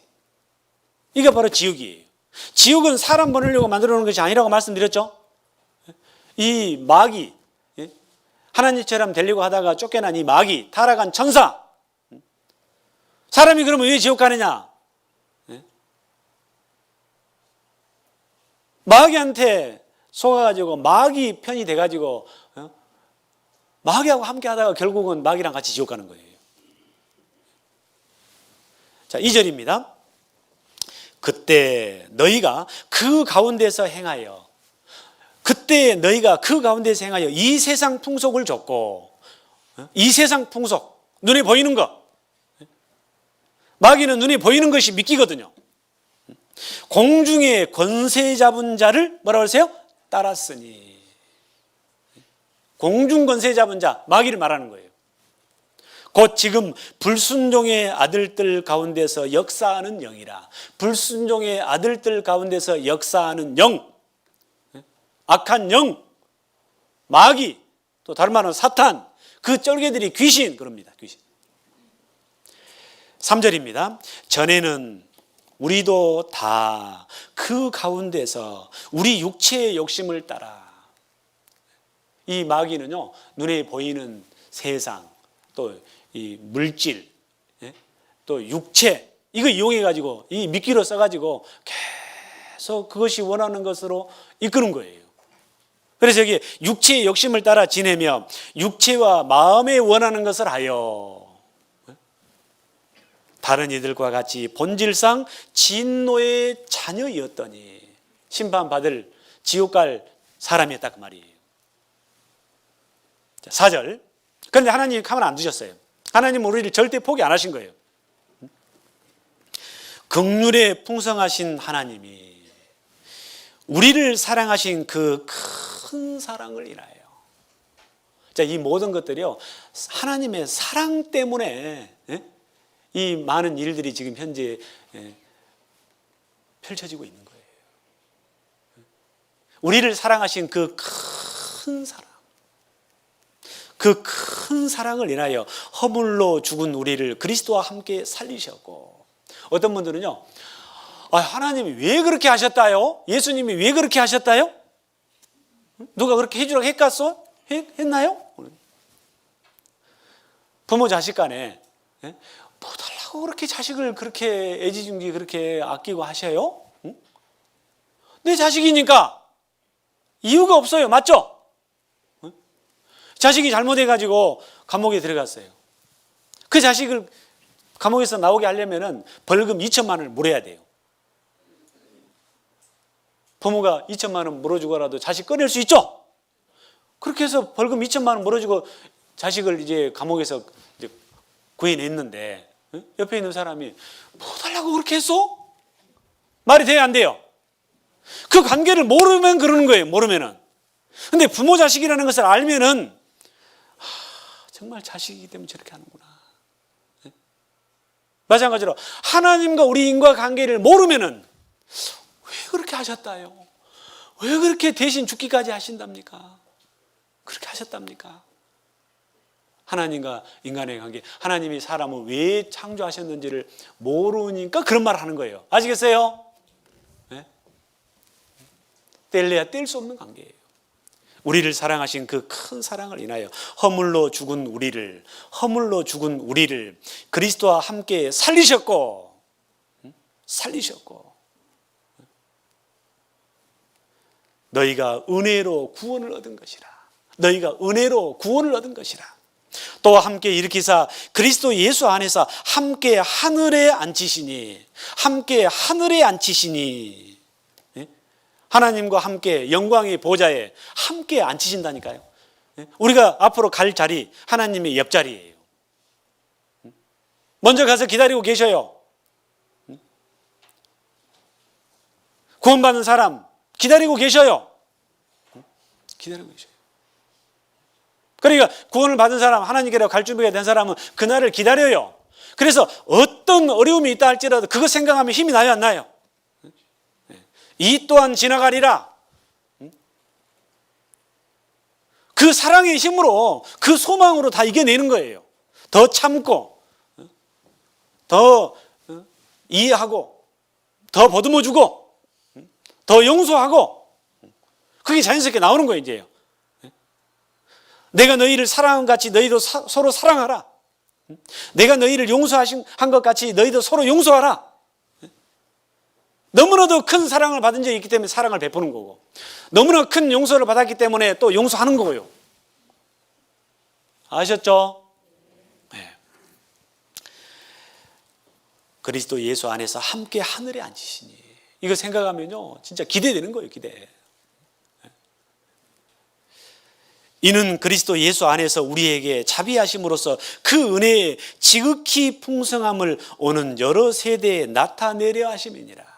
Speaker 1: 이게 바로 지옥이에요. 지옥은 사람 보내려고 만들어 놓은 것이 아니라고 말씀드렸죠. 이 마귀, 하나님처럼 되려고 하다가 쫓겨난 이 마귀, 타락한 천사, 사람이 그러면 왜 지옥 가느냐? 마귀한테 속아가지고 마귀 편이 돼가지고 마귀하고 함께 하다가 결국은 마귀랑 같이 지옥 가는 거예요. 자, 2절입니다. 그때 너희가 그 가운데서 행하여, 그때 너희가 그 가운데서 행하여 이 세상 풍속을 줬고, 이 세상 풍속, 눈에 보이는 것, 마귀는 눈에 보이는 것이 미끼거든요. 공중의 권세 잡은 자를 뭐라고 하세요? 따랐으니. 공중 권세 잡은 자, 마귀를 말하는 거예요. 곧 지금 불순종의 아들들 가운데서 역사하는 영이라. 불순종의 아들들 가운데서 역사하는 영, 악한 영, 마귀, 또 다른 말로 사탄, 그 쫄개들이 귀신 그럽니다. 귀신. 3절입니다. 전에는 우리도 다 그 가운데서 우리 육체의 욕심을 따라, 이 마귀는요, 눈에 보이는 세상, 또 이 물질, 또 육체, 이거 이용해가지고, 이 미끼로 써가지고 계속 그것이 원하는 것으로 이끄는 거예요. 그래서 여기 육체의 욕심을 따라 지내며 육체와 마음에 원하는 것을 하여 다른 이들과 같이 본질상 진노의 자녀이었더니 심판받을 지옥 갈 사람이었다 그 말이에요. 4절. 그런데 하나님이 가만 안 두셨어요. 하나님은 우리를 절대 포기 안 하신 거예요. 긍휼에 풍성하신 하나님이 우리를 사랑하신 그 큰 사랑을 인하여, 자, 이 모든 것들이요, 하나님의 사랑 때문에 이 많은 일들이 지금 현재 펼쳐지고 있는 거예요. 우리를 사랑하신 그 큰 사랑, 그 큰 사랑을 인하여 허물로 죽은 우리를 그리스도와 함께 살리셨고, 어떤 분들은요, 하나님이 왜 그렇게 하셨다요? 예수님이 왜 그렇게 하셨다요? 누가 그렇게 해주라고 했겠어? 했나요? 부모 자식 간에 뭐 달라고 그렇게 자식을 그렇게 애지중지 그렇게 아끼고 하셔요? 내 자식이니까 이유가 없어요. 맞죠? 자식이 잘못해가지고 감옥에 들어갔어요. 그 자식을 감옥에서 나오게 하려면 벌금 2천만 원을 물어야 돼요. 부모가 2천만 원 물어주고라도 자식 꺼낼 수 있죠? 그렇게 해서 벌금 2천만 원 물어주고 자식을 이제 감옥에서 이제 구해냈는데, 옆에 있는 사람이 뭐 달라고 그렇게 했어? 말이 돼야 안 돼요? 그 관계를 모르면 그러는 거예요. 모르면은. 근데 부모 자식이라는 것을 알면은 정말 자식이기 때문에 저렇게 하는구나. 마찬가지로 하나님과 우리 인과관계를 모르면은 왜 그렇게 하셨다요? 왜 그렇게 대신 죽기까지 하신답니까? 그렇게 하셨답니까? 하나님과 인간의 관계, 하나님이 사람을 왜 창조하셨는지를 모르니까 그런 말을 하는 거예요. 아시겠어요? 네? 뗄래야 뗄 수 없는 관계예요. 우리를 사랑하신 그 큰 사랑을 인하여 허물로 죽은 우리를 그리스도와 함께 살리셨고, 너희가 은혜로 구원을 얻은 것이라. 또 함께 일으키사 그리스도 예수 안에서 함께 하늘에 앉히시니. 하나님과 함께 영광의 보좌에 함께 앉히신다니까요. 우리가 앞으로 갈 자리, 하나님의 옆자리예요. 먼저 가서 기다리고 계셔요. 구원받는 사람 기다리고 계셔요. 그러니까 구원을 받은 사람, 하나님께로 갈 준비가 된 사람은 그날을 기다려요. 그래서 어떤 어려움이 있다 할지라도 그거 생각하면 힘이 나요, 안 나요? 이 또한 지나가리라. 그 사랑의 힘으로, 그 소망으로 다 이겨내는 거예요. 더 참고, 더 이해하고, 더 보듬어주고, 더 용서하고, 그게 자연스럽게 나오는 거예요, 이제요. 내가 너희를 사랑한 같이 너희도 서로 사랑하라. 내가 너희를 용서한 것 같이 너희도 서로 용서하라. 너무나도 큰 사랑을 받은 적이 있기 때문에 사랑을 베푸는 거고, 너무나 큰 용서를 받았기 때문에 또 용서하는 거고요. 아셨죠? 네. 그리스도 예수 안에서 함께 하늘에 앉으시니. 이거 생각하면요, 진짜 기대되는 거예요, 기대. 이는 그리스도 예수 안에서 우리에게 자비하심으로써 그 은혜의 지극히 풍성함을 오는 여러 세대에 나타내려 하심이니라.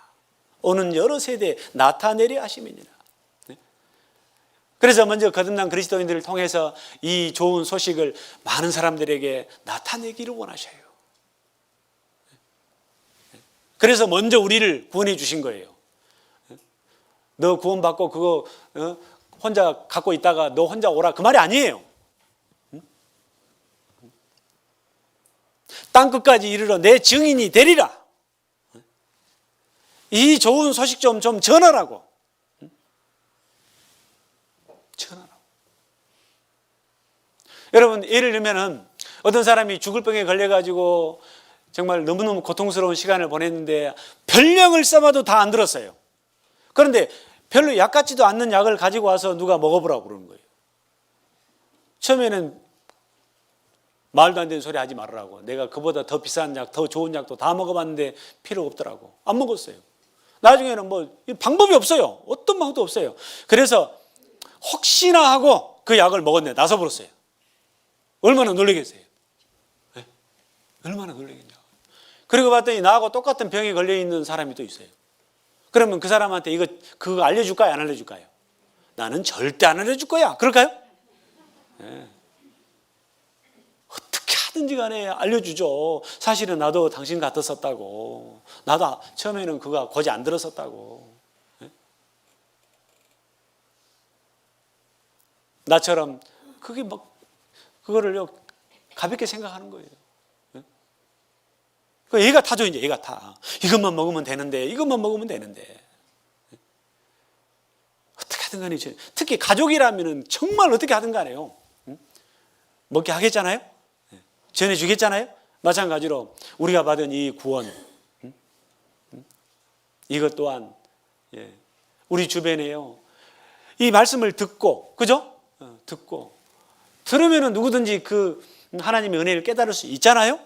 Speaker 1: 그래서 먼저 거듭난 그리스도인들을 통해서 이 좋은 소식을 많은 사람들에게 나타내기를 원하셔요. 그래서 먼저 우리를 구원해 주신 거예요. 너 구원받고 그거 혼자 갖고 있다가 너 혼자 오라, 그 말이 아니에요. 땅끝까지 이르러 내 증인이 되리라. 이 좋은 소식 좀 전하라고. 전하라고. 여러분, 예를 들면은 어떤 사람이 죽을 병에 걸려가지고 정말 너무너무 고통스러운 시간을 보냈는데 별약을 써봐도 다 안 들었어요. 그런데 별로 약 같지도 않는 약을 가지고 와서 누가 먹어보라고 그러는 거예요. 처음에는 말도 안 되는 소리 하지 말으라고. 내가 그보다 더 비싼 약, 더 좋은 약도 다 먹어봤는데 필요 없더라고. 안 먹었어요. 나중에는 뭐 방법이 없어요. 어떤 방법도 없어요. 그래서 혹시나 하고 그 약을 먹었네. 나서 버렸어요. 얼마나 놀라겠어요. 네? 얼마나 놀라겠냐. 그리고 봤더니 나하고 똑같은 병에 걸려있는 사람이 또 있어요. 그러면 그 사람한테 그거 알려줄까요? 안 알려줄까요? 나는 절대 안 알려줄 거야. 그럴까요? 네. 어떻게 하든지 간에 알려주죠. 사실은 나도 당신 같았었다고. 나도 처음에는 그거 고지 안 들었었다고. 네? 나처럼 그게 막 그거를요 가볍게 생각하는 거예요. 그 얘가 타죠. 이제 얘가 타. 이것만 먹으면 되는데, 이것만 먹으면 되는데. 어떻게 하든 간에, 특히 가족이라면 정말 어떻게 하든 간에요. 먹게 하겠잖아요. 전해주겠잖아요. 마찬가지로 우리가 받은 이 구원, 이것 또한 우리 주변에요 이 말씀을 듣고, 그죠? 듣고 들으면은 누구든지 그 하나님의 은혜를 깨달을 수 있잖아요.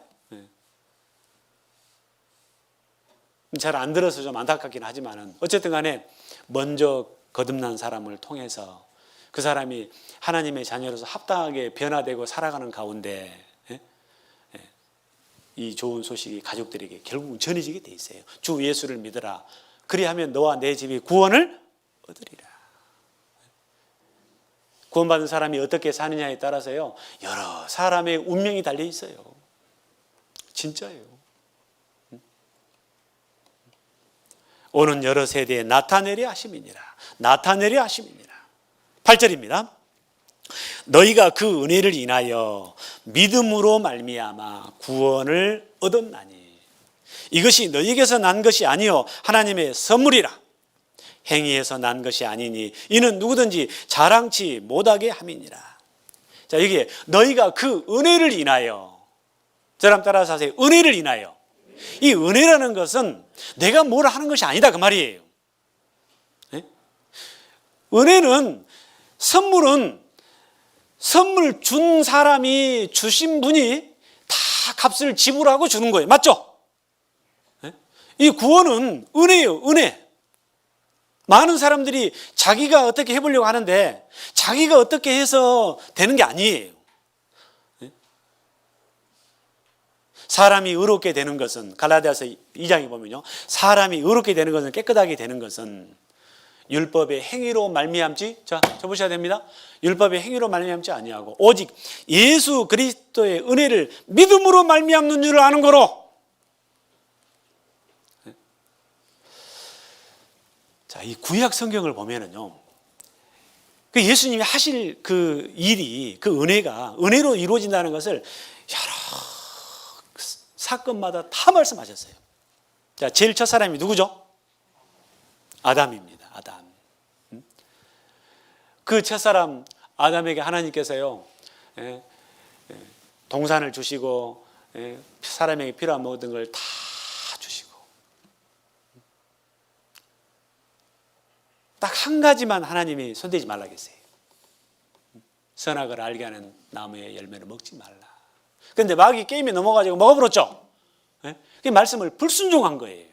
Speaker 1: 잘 안 들어서 좀 안타깝긴 하지만은 어쨌든 간에 먼저 거듭난 사람을 통해서 그 사람이 하나님의 자녀로서 합당하게 변화되고 살아가는 가운데 이 좋은 소식이 가족들에게 결국 전해지게 돼 있어요. 주 예수를 믿으라. 그리하면 너와 내 집이 구원을 얻으리라. 구원받은 사람이 어떻게 사느냐에 따라서요 여러 사람의 운명이 달려 있어요. 진짜예요. 오는 여러 세대에 나타내려 하심이니라. 나타내려 하심이니라. 8절입니다. 너희가 그 은혜를 인하여 믿음으로 말미암아 구원을 얻었나니 이것이 너희에게서 난 것이 아니요 하나님의 선물이라. 행위에서 난 것이 아니니 이는 누구든지 자랑치 못하게 함이니라. 자, 여기에 너희가 그 은혜를 인하여, 저랑 따라서 하세요. 은혜를 인하여. 이 은혜라는 것은 내가 뭘 하는 것이 아니다 그 말이에요. 네? 은혜는, 선물은 선물 준 사람이, 주신 분이 다 값을 지불하고 주는 거예요. 맞죠? 네? 이 구원은 은혜예요. 은혜. 많은 사람들이 자기가 어떻게 해보려고 하는데 자기가 어떻게 해서 되는 게 아니에요. 사람이 의롭게 되는 것은, 갈라디아서 2장에 보면요, 사람이 의롭게 되는 것은, 깨끗하게 되는 것은 율법의 행위로 말미암지, 자, 접으셔야 됩니다. 율법의 행위로 말미암지 아니하고 오직 예수 그리스도의 은혜를 믿음으로 말미암는 줄을 아는 거로. 자, 이 구약 성경을 보면은요, 그 예수님이 하실 그 일이, 그 은혜가 은혜로 이루어진다는 것을 여러 사건마다 다 말씀하셨어요. 자, 제일 첫 사람이 누구죠? 아담입니다. 아담. 그 첫 사람 아담에게 하나님께서요 동산을 주시고 사람에게 필요한 모든 걸 다 주시고 딱 한 가지만 하나님이 손대지 말라고 했어요. 선악을 알게 하는 나무의 열매를 먹지 말라. 그런데 마귀 게임에 넘어가지고 먹어버렸죠. 그 말씀을 불순종한 거예요.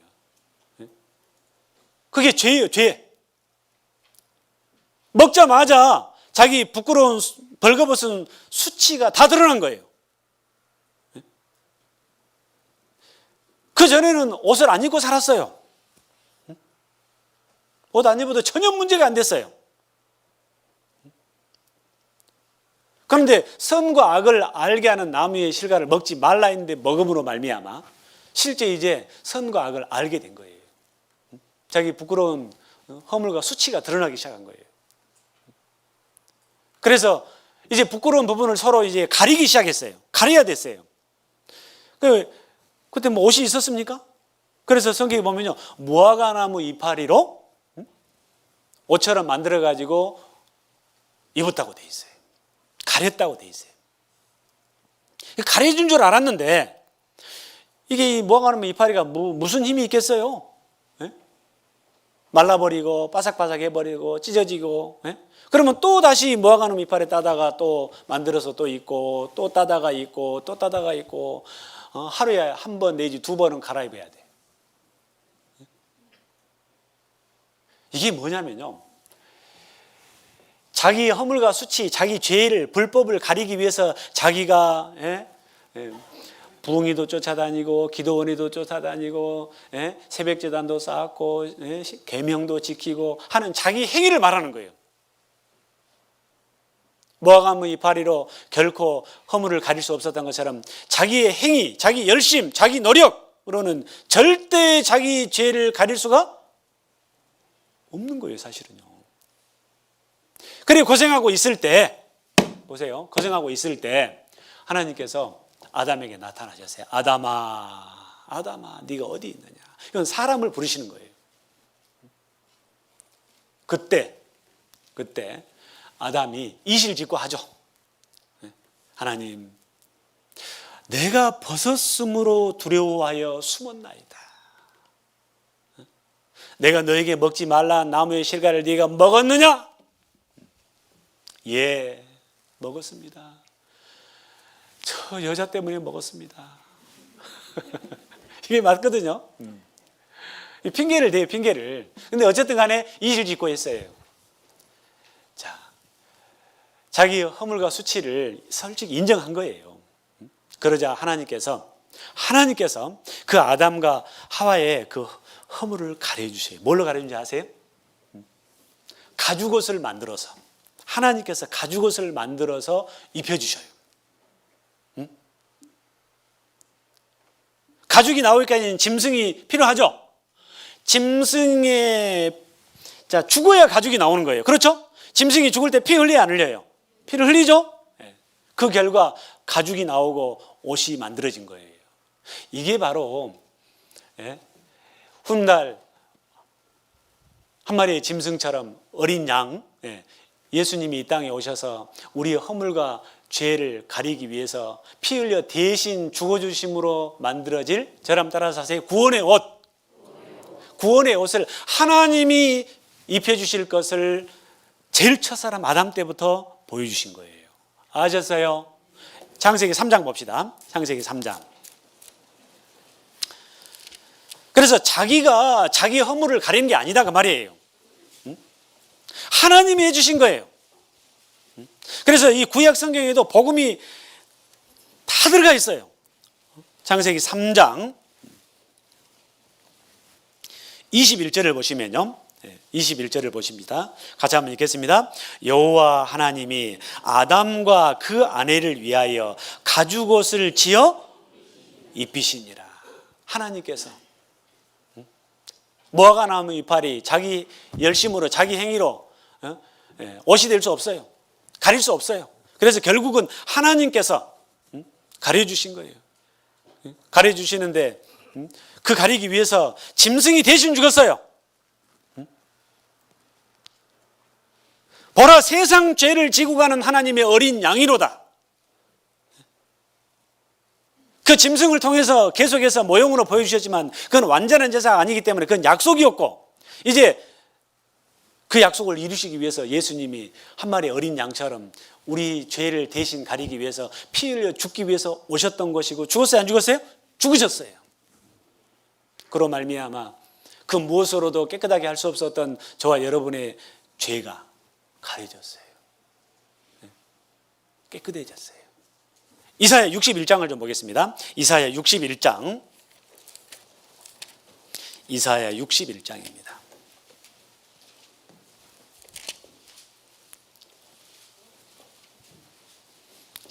Speaker 1: 그게 죄예요, 죄. 먹자마자 자기 부끄러운 벌거벗은 수치가 다 드러난 거예요. 그 전에는 옷을 안 입고 살았어요. 옷 안 입어도 전혀 문제가 안 됐어요. 그런데 선과 악을 알게 하는 나무의 실과를 먹지 말라 했는데 먹음으로 말미암아 실제 이제 선과 악을 알게 된 거예요. 자기 부끄러운 허물과 수치가 드러나기 시작한 거예요. 그래서 이제 부끄러운 부분을 서로 이제 가리기 시작했어요. 가려야 됐어요. 그때 뭐 옷이 있었습니까? 그래서 성경에 보면요, 무화과나무 이파리로 옷처럼 만들어 가지고 입었다고 돼 있어요. 가렸다고 돼 있어요. 가려준 줄 알았는데 이게 무화과나무 이파리가 무슨 힘이 있겠어요? 예? 말라버리고 바삭바삭 해버리고 찢어지고, 예? 그러면 또 다시 무화과나무 이파리 따다가 또 만들어서 또 입고 또 따다가 입고 또 따다가 입고 하루에 한 번 내지 두 번은 갈아입어야 돼. 이게 뭐냐면요, 자기 허물과 수치, 자기 죄를, 불법을 가리기 위해서 자기가 부흥이도 쫓아다니고 기도원이도 쫓아다니고 새벽제단도 쌓고 계명도 지키고 하는 자기 행위를 말하는 거예요. 무화과나무 이파리로 결코 허물을 가릴 수 없었던 것처럼 자기의 행위, 자기 열심, 자기 노력으로는 절대 자기 죄를 가릴 수가 없는 거예요, 사실은요. 그래 고생하고 있을 때, 보세요. 고생하고 있을 때 하나님께서 아담에게 나타나셨어요. 아담아, 아담아, 네가 어디 있느냐. 이건 사람을 부르시는 거예요. 그때 아담이 이실직고 하죠. 하나님, 내가 벗었으므로 두려워하여 숨었나이다. 내가 너에게 먹지 말라 나무의 실과를 네가 먹었느냐? 예, 먹었습니다. 저 여자 때문에 먹었습니다. 이게 맞거든요. 핑계를 대요, 핑계를. 근데 어쨌든 간에 이실직고 했어요. 자, 자기 허물과 수치를 솔직히 인정한 거예요. 그러자 하나님께서 그 아담과 하와의 그 허물을 가려주세요. 뭘로 가려준지 아세요? 가죽옷을 만들어서, 하나님께서 가죽옷을 만들어서 입혀주셔요. 가죽이 나오기까지는 짐승이 필요하죠. 짐승의, 자, 죽어야 가죽이 나오는 거예요. 그렇죠? 짐승이 죽을 때 피 흘려야 안 흘려요? 피를 흘리죠? 그 결과 가죽이 나오고 옷이 만들어진 거예요. 이게 바로 훗날 한 마리의 짐승처럼 어린 양, 예수님이 이 땅에 오셔서 우리의 허물과 죄를 가리기 위해서 피 흘려 대신 죽어주심으로 만들어질, 저람 따라서 하세요, 구원의 옷. 구원의 옷을 하나님이 입혀주실 것을 제일 첫사람 아담 때부터 보여주신 거예요. 아셨어요? 창세기 3장 봅시다. 창세기 3장. 그래서 자기가 자기 허물을 가리는 게 아니다 그 말이에요. 하나님이 해주신 거예요. 그래서 이 구약 성경에도 복음이 다 들어가 있어요. 창세기 3장 21절을 보시면요, 21절을 보십니다. 같이 한번 읽겠습니다. 여호와 하나님이 아담과 그 아내를 위하여 가죽옷을 지어 입히시니라. 하나님께서 무화과나무 이파리 자기 열심으로, 자기 행위로 옷이 될 수 없어요. 가릴 수 없어요. 그래서 결국은 하나님께서 가려주신 거예요. 가려주시는데 그 가리기 위해서 짐승이 대신 죽었어요. 보라, 세상 죄를 지고 가는 하나님의 어린 양이로다. 그 짐승을 통해서 계속해서 모형으로 보여주셨지만 그건 완전한 제사가 아니기 때문에 그건 약속이었고, 이제 그 약속을 이루시기 위해서 예수님이 한 마리 어린 양처럼 우리 죄를 대신 가리기 위해서 피 흘려 죽기 위해서 오셨던 것이고, 죽었어요, 안 죽었어요? 죽으셨어요. 그로 말미암아 그 무엇으로도 깨끗하게 할 수 없었던 저와 여러분의 죄가 가려졌어요. 깨끗해졌어요. 이사야 61장을 좀 보겠습니다. 이사야 61장. 이사야 61장입니다.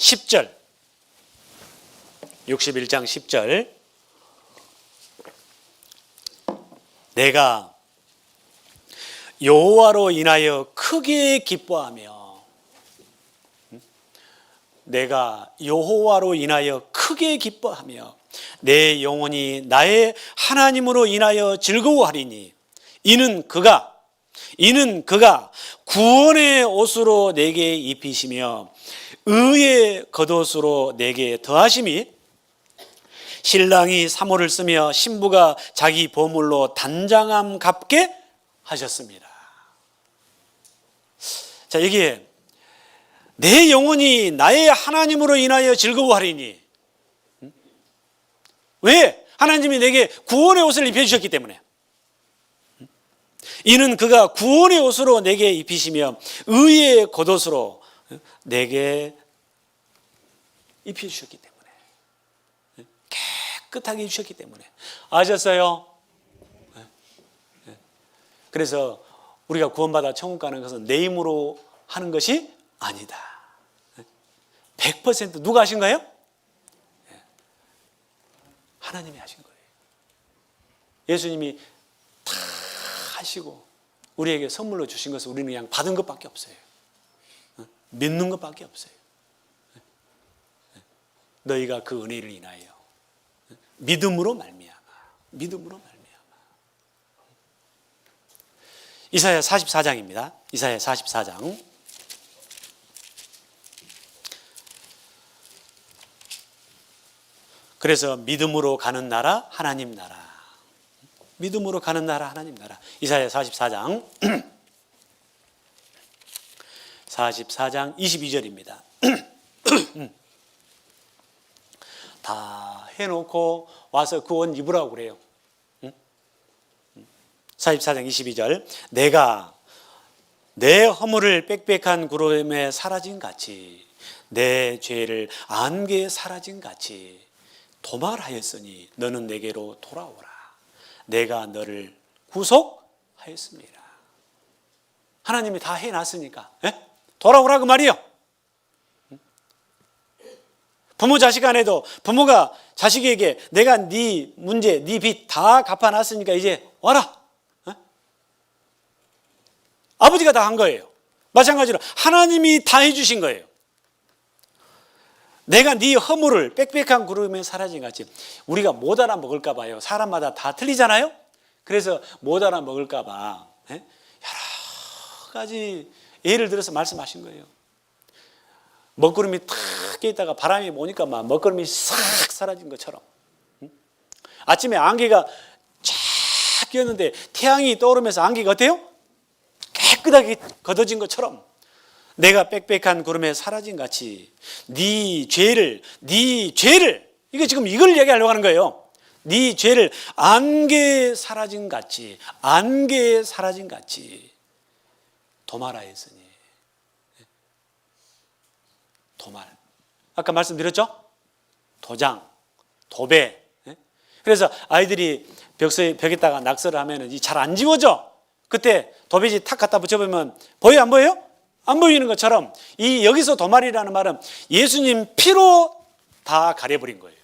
Speaker 1: 10절 61장 10절 내가 여호와로 인하여 크게 기뻐하며 내가 여호와로 인하여 크게 기뻐하며 내 영혼이 나의 하나님으로 인하여 즐거워하리니 이는 그가 구원의 옷으로 내게 입히시며 의의 겉옷으로 내게 더하심이 신랑이 사모를 쓰며 신부가 자기 보물로 단장함 갚게 하셨습니다. 자, 여기에 내 영혼이 나의 하나님으로 인하여 즐거워하리니 왜? 하나님이 내게 구원의 옷을 입혀주셨기 때문에. 이는 그가 구원의 옷으로 내게 입히시며 의의 겉옷으로 내게 입혀주셨기 때문에. 깨끗하게 해주셨기 때문에. 아셨어요? 그래서 우리가 구원받아 천국 가는 것은 내 힘으로 하는 것이 아니다. 100% 누가 하신 거예요? 하나님이 하신 거예요. 예수님이 다 하시고 우리에게 선물로 주신 것을 우리는 그냥 받은 것밖에 없어요. 믿는 것밖에 없어요. 너희가 그 은혜를 인하여 믿음으로 말미암아. 이사야 44장입니다. 이사야 44장. 그래서 믿음으로 가는 나라 하나님 나라. 믿음으로 가는 나라 하나님 나라. 이사야 44장 44장 22절입니다. 다 해놓고 와서 그 옷 입으라고 그래요. 44장 22절 내가 내 허물을 빽빽한 구름에 사라진 같이 내 죄를 안개에 사라진 같이 도말하였으니 너는 내게로 돌아오라. 내가 너를 구속하였습니다. 하나님이 다 해놨으니까 돌아오라 그 말이요. 부모 자식 간에도 부모가 자식에게 내가 네 문제 네 빚 다 갚아놨으니까 이제 와라. 아버지가 다 한 거예요. 마찬가지로 하나님이 다 해주신 거예요. 내가 네 허물을 빽빽한 구름에 사라진 같이. 우리가 못 알아먹을까 봐요. 사람마다 다 틀리잖아요. 그래서 못 알아먹을까 봐 여러 가지 예를 들어서 말씀하신 거예요. 먹구름이 탁 깨있다가 바람이 오니까 막 먹구름이 싹 사라진 것처럼. 아침에 안개가 쫙 끼었는데 태양이 떠오르면서 안개가 어때요? 깨끗하게 걷어진 것처럼 내가 빽빽한 구름에 사라진 같이 네 죄를 이거 지금 이걸 얘기하려고 하는 거예요. 네 죄를 안개에 사라진 같이 도말하였으니. 도말 아까 말씀드렸죠? 도장, 도배. 그래서 아이들이 벽에다가 낙서를 하면 잘 안 지워져. 그때 도배지 탁 갖다 붙여보면 보여요? 안 보여요? 안 보이는 것처럼 이 여기서 도말이라는 말은 예수님 피로 다 가려버린 거예요.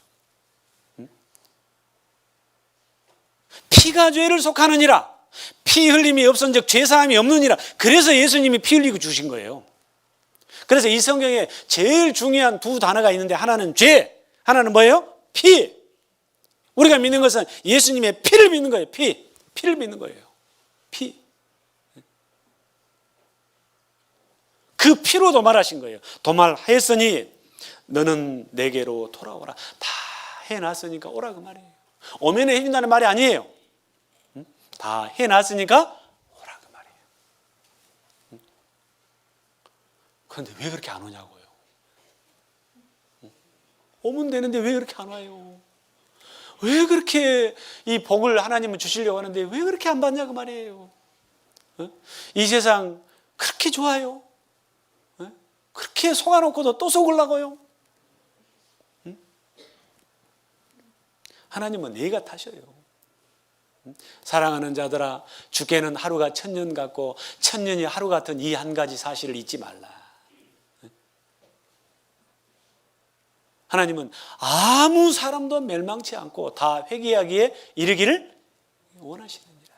Speaker 1: 피가 죄를 속하느니라. 피 흘림이 없은즉 죄사함이 없느니라. 그래서 예수님이 피 흘리고 주신 거예요. 그래서 이 성경에 제일 중요한 두 단어가 있는데 하나는 죄, 하나는 뭐예요? 피. 우리가 믿는 것은 예수님의 피를 믿는 거예요. 피를 믿는 거예요. 피. 그 피로 도말하신 거예요. 도말하였으니 너는 내게로 돌아오라. 다 해놨으니까 오라 그 말이에요. 오면 해준다는 말이 아니에요. 다 해놨으니까 오라 그 말이에요. 그런데 왜 그렇게 안 오냐고요. 오면 되는데 왜 그렇게 안 와요. 왜 그렇게 이 복을 하나님은 주시려고 하는데 왜 그렇게 안 받냐 그 말이에요. 이 세상 그렇게 좋아요. 그렇게 속아놓고도 또 속으려고요. 하나님은 네 같으셔요. 사랑하는 자들아, 주께는 하루가 1000년 같고 1000년이 하루 같은 이 한 가지 사실을 잊지 말라. 하나님은 아무 사람도 멸망치 않고 다 회개하기에 이르기를 원하시느니라.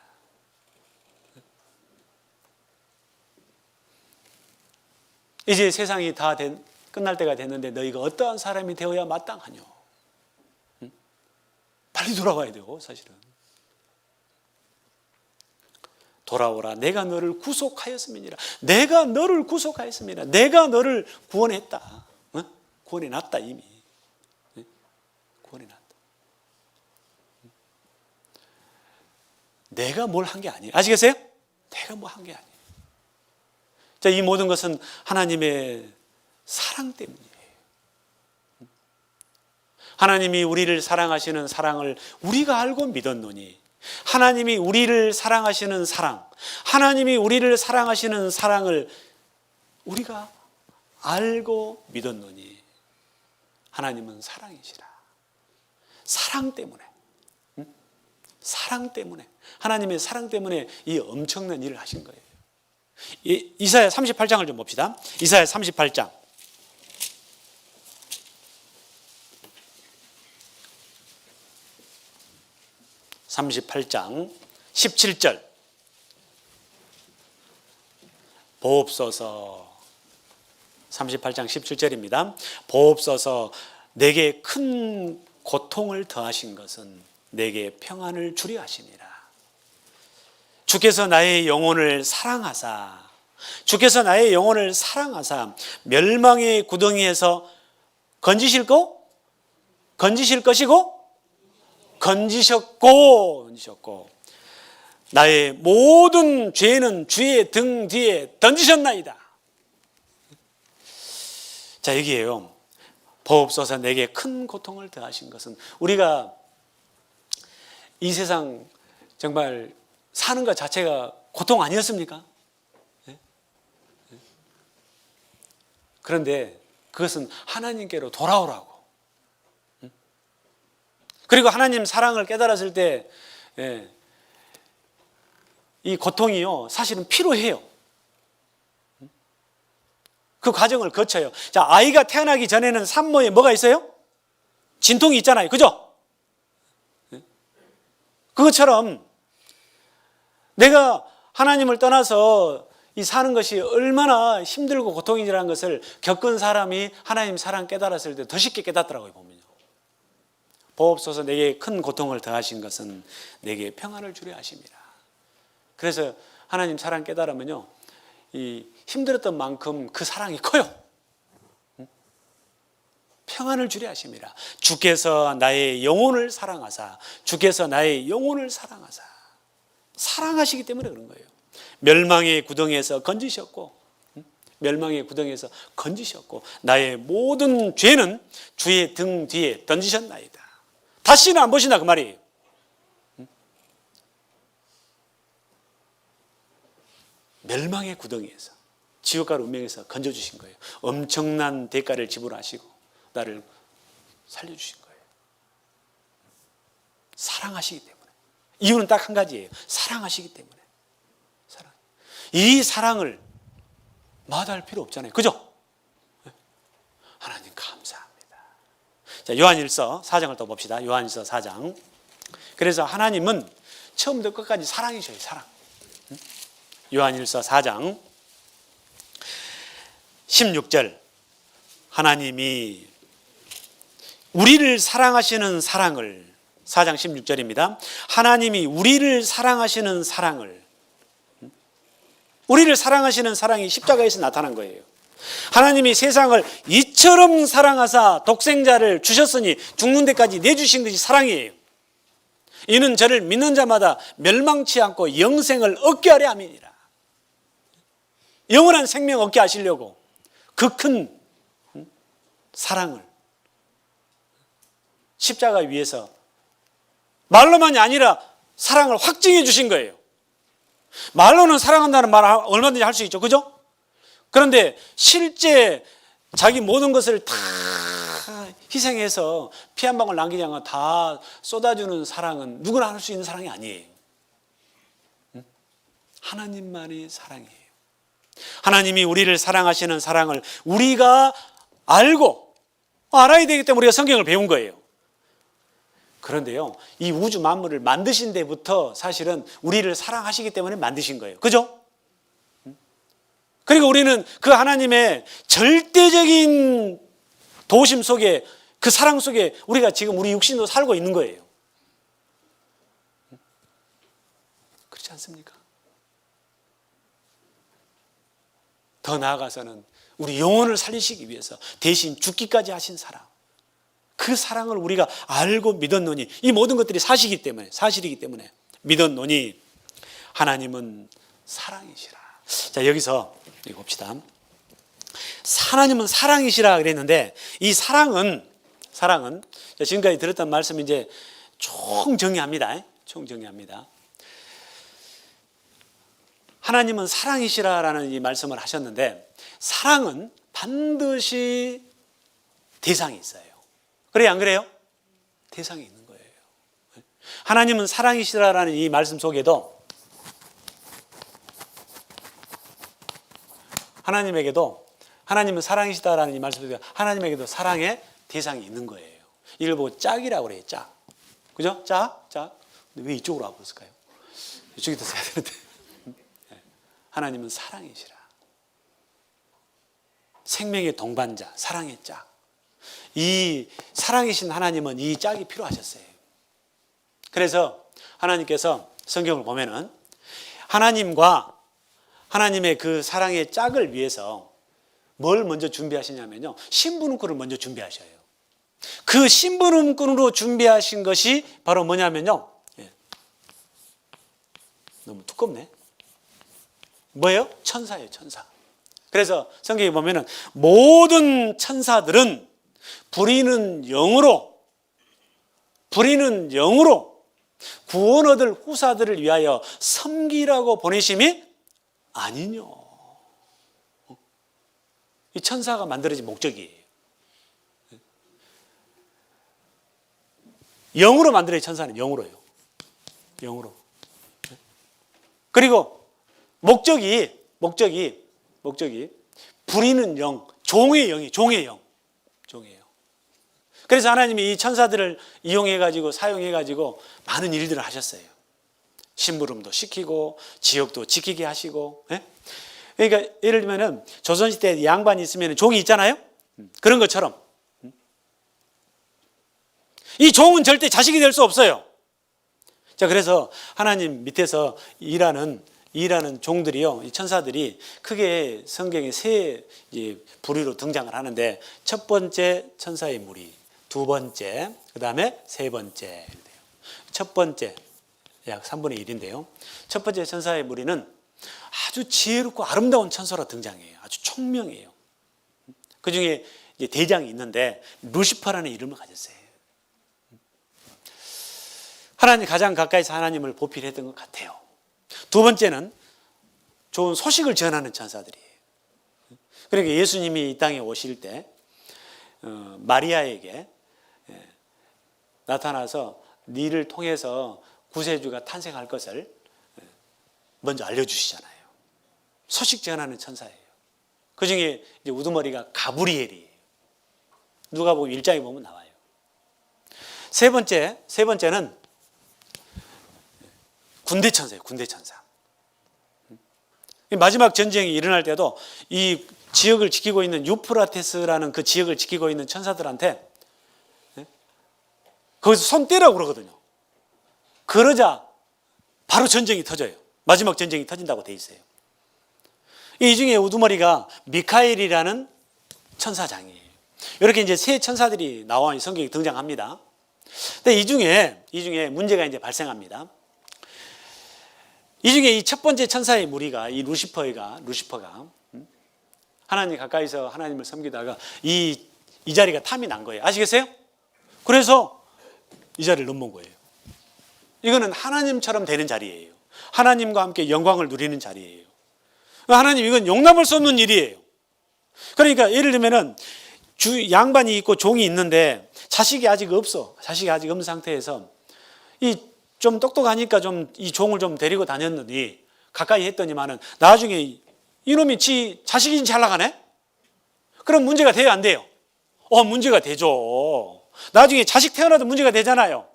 Speaker 1: 이제 세상이 다 끝날 때가 됐는데 너희가 어떠한 사람이 되어야 마땅하뇨? 빨리 돌아와야 돼요. 사실은 돌아오라. 내가 너를 구속하였음이니라. 내가 너를 구속하였음이니라. 내가 너를 구원했다. 구원해놨다. 이미 구원해놨다. 내가 뭘 한 게 아니에요. 아시겠어요? 내가 뭐 한 게 아니에요. 자, 이 모든 것은 하나님의 사랑 때문이에요. 하나님이 우리를 사랑하시는 사랑을 우리가 알고 믿었노니, 하나님이 우리를 사랑하시는 사랑, 하나님이 우리를 사랑하시는 사랑을 우리가 알고 믿었노니, 하나님은 사랑이시라. 사랑 때문에, 사랑 때문에, 하나님의 사랑 때문에 이 엄청난 일을 하신 거예요. 이사야 38장을 좀 봅시다. 이사야 38장. 38장 17절. 보옵소서. 38장 17절입니다. 보옵소서. 내게 큰 고통을 더하신 것은 내게 평안을 주려 하심이라. 주께서 나의 영혼을 사랑하사, 주께서 나의 영혼을 사랑하사 멸망의 구덩이에서 건지실 것이고 건지셨고 나의 모든 죄는 주의 등 뒤에 던지셨나이다. 자, 여기에요. 보옵소서. 내게 큰 고통을 더하신 것은, 우리가 이 세상 정말 사는 것 자체가 고통 아니었습니까? 그런데 그것은 하나님께로 돌아오라고. 그리고 하나님 사랑을 깨달았을 때 이 고통이요, 사실은 필요해요. 그 과정을 거쳐요. 자, 아이가 태어나기 전에는 산모에 뭐가 있어요? 진통이 있잖아요. 그죠? 그것처럼 내가 하나님을 떠나서 이 사는 것이 얼마나 힘들고 고통이라는 것을 겪은 사람이 하나님 사랑 깨달았을 때 더 쉽게 깨닫더라고요, 보면요. 보옵소서. 내게 큰 고통을 더하신 것은 내게 평안을 주려 하심이라. 그래서 하나님 사랑 깨달으면요, 이 힘들었던 만큼 그 사랑이 커요. 평안을 주려 하심이라. 주께서 나의 영혼을 사랑하사, 주께서 나의 영혼을 사랑하사. 사랑하시기 때문에 그런 거예요. 멸망의 구덩이에서 건지셨고, 멸망의 구덩이에서 건지셨고, 나의 모든 죄는 주의 등 뒤에 던지셨나이다. 다시는 안 보신다, 그 말이에요. 멸망의 구덩이에서, 지옥과 운명에서 건져주신 거예요. 엄청난 대가를 지불하시고 나를 살려주신 거예요. 사랑하시기 때문에. 이유는 딱 한 가지예요. 사랑하시기 때문에. 사랑. 이 사랑을 마다할 필요 없잖아요. 그죠? 하나님 감사합니다. 자, 요한일서 4장을 또 봅시다. 요한일서 4장. 그래서 하나님은 처음부터 끝까지 사랑이셔요. 사랑. 요한일서 4장 16절. 하나님이 우리를 사랑하시는 사랑을, 4장 16절입니다. 하나님이 우리를 사랑하시는 사랑을, 우리를 사랑하시는 사랑이 십자가에서 나타난 거예요. 하나님이 세상을 이처럼 사랑하사 독생자를 주셨으니 죽는 데까지 내주신 것이 사랑이에요. 이는 저를 믿는 자마다 멸망치 않고 영생을 얻게 하려 함이니라. 영원한 생명 얻게 하시려고 그 큰 사랑을 십자가 위에서 말로만이 아니라 사랑을 확증해 주신 거예요. 말로는 사랑한다는 말 얼마든지 할 수 있죠. 그죠? 그런데 실제 자기 모든 것을 다 희생해서 피 한 방울 남기지 않고 다 쏟아주는 사랑은 누구나 할 수 있는 사랑이 아니에요. 하나님만의 사랑이에요. 하나님이 우리를 사랑하시는 사랑을 우리가 알고 알아야 되기 때문에 우리가 성경을 배운 거예요. 그런데요, 이 우주 만물을 만드신 데부터 사실은 우리를 사랑하시기 때문에 만드신 거예요. 그죠? 그리고 우리는 그 하나님의 절대적인 도심 속에, 그 사랑 속에 우리가 지금 우리 육신도 살고 있는 거예요. 그렇지 않습니까? 더 나아가서는 우리 영혼을 살리시기 위해서 대신 죽기까지 하신 사랑, 그 사랑을 우리가 알고 믿었노니, 이 모든 것들이 사실이기 때문에 믿었노니 하나님은 사랑이시라. 자, 여기서 이거 봅시다. 하나님은 사랑이시라 그랬는데, 이 사랑은 지금까지 들었던 말씀 이제 총정리합니다. 하나님은 사랑이시라라는 이 말씀을 하셨는데, 사랑은 반드시 대상이 있어요. 그래요, 안 그래요? 대상이 있는 거예요. 하나님은 사랑이시라라는 이 말씀 속에도 하나님은 사랑이시다라는 이 말씀 속에 하나님에게도 사랑의 대상이 있는 거예요. 이걸 보고 짝이라고 그래요, 짝. 그죠? 짝. 근데 왜 이쪽으로 와버렸을까요? 이쪽에 더 써야 되는데. 하나님은 사랑이시라. 생명의 동반자, 사랑의 짝. 이 사랑이신 하나님은 이 짝이 필요하셨어요. 그래서 하나님께서 성경을 보면은 하나님과 하나님의 그 사랑의 짝을 위해서 뭘 먼저 준비하시냐면요, 신부름꾼을 먼저 준비하셔요. 그 신부름꾼으로 준비하신 것이 바로 뭐냐면요, 너무 두껍네. 뭐예요? 천사예요, 천사. 그래서 성경에 보면은 모든 천사들은 부리는 영으로 구원 얻을 후사들을 위하여 섬기라고 보내심이 아니뇨. 이 천사가 만들어진 목적이에요. 영으로 만들어진 천사는 영으로요. 그리고 목적이 부리는 영, 종의 영. 그래서 하나님이 이 천사들을 이용해가지고 사용해가지고 많은 일들을 하셨어요. 심부름도 시키고 지역도 지키게 하시고. 그러니까 예를 들면은 조선시대 양반이 있으면 종이 있잖아요. 그런 것처럼 이 종은 절대 자식이 될 수 없어요. 자, 그래서 하나님 밑에서 일하는 종들이요, 이 천사들이 크게 성경에 세 부류로 등장을 하는데, 첫 번째 천사의 무리, 두 번째, 그 다음에 세 번째. 첫 번째 약 3분의 1인데요. 첫 번째 천사의 무리는 아주 지혜롭고 아름다운 천사로 등장해요. 아주 총명해요. 그 중에 대장이 있는데 루시퍼라는 이름을 가졌어요. 하나님 가장 가까이서 하나님을 보필했던 것 같아요. 두 번째는 좋은 소식을 전하는 천사들이에요. 그러니까 예수님이 이 땅에 오실 때 마리아에게 나타나서 니를 통해서 구세주가 탄생할 것을 먼저 알려주시잖아요. 소식 전하는 천사예요. 그 중에 이제 우두머리가 가브리엘이에요. 누가복음 1장에 보면 나와요. 세 번째는 군대천사예요. 군대천사. 마지막 전쟁이 일어날 때도 이 지역을 지키고 있는 유프라테스라는 그 지역을 지키고 있는 천사들한테 거기서 손 떼라고 그러거든요. 그러자 바로 전쟁이 터져요. 마지막 전쟁이 터진다고 돼 있어요. 이 중에 우두머리가 미카엘이라는 천사장이에요. 이렇게 이제 세 천사들이 나와 성경에 등장합니다. 근데 이 중에 문제가 이제 발생합니다. 이 중에 이 첫 번째 천사의 무리가 이 루시퍼가 하나님 가까이서 하나님을 섬기다가 이 자리가 탐이 난 거예요. 아시겠어요? 그래서 이 자리를 넘은 거예요. 이거는 하나님처럼 되는 자리예요. 하나님과 함께 영광을 누리는 자리예요. 하나님, 이건 용납할 수 없는 일이에요. 그러니까 예를 들면은 양반이 있고 종이 있는데 자식이 아직 없는 상태에서 좀 똑똑하니까 좀 이 종을 좀 데리고 다녔더니 가까이 했더니만은 나중에 이놈이 자식이 잘 나가네? 그럼 문제가 돼요, 안 돼요? 문제가 되죠. 나중에 자식 태어나도 문제가 되잖아요.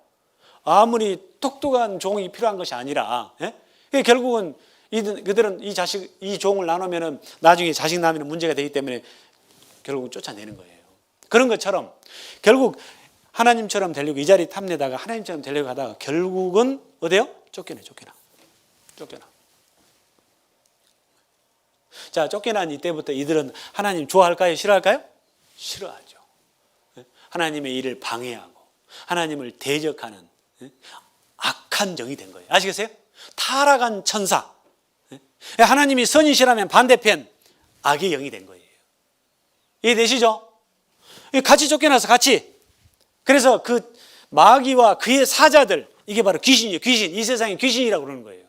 Speaker 1: 아무리 똑똑한 종이 필요한 것이 아니라, 예? 결국은 그들은 이 종을 나누면은 나중에 자식 낳으면 문제가 되기 때문에 결국은 쫓아내는 거예요. 그런 것처럼 결국 하나님처럼 되려고 이 자리 탐내다가 하나님처럼 되려고 하다가 결국은 어때요? 쫓겨나. 자, 쫓겨난 이때부터 이들은 하나님 좋아할까요? 싫어할까요? 싫어하죠. 하나님의 일을 방해하고 하나님을 대적하는 악한 종이 된 거예요. 아시겠어요? 타락한 천사. 하나님이 선이시라면 반대편 악의 영이 된 거예요. 이해되시죠? 같이 쫓겨나서 같이. 그래서 그 마귀와 그의 사자들, 이게 바로 귀신이에요. 귀신. 이 세상의 귀신이라고 그러는 거예요.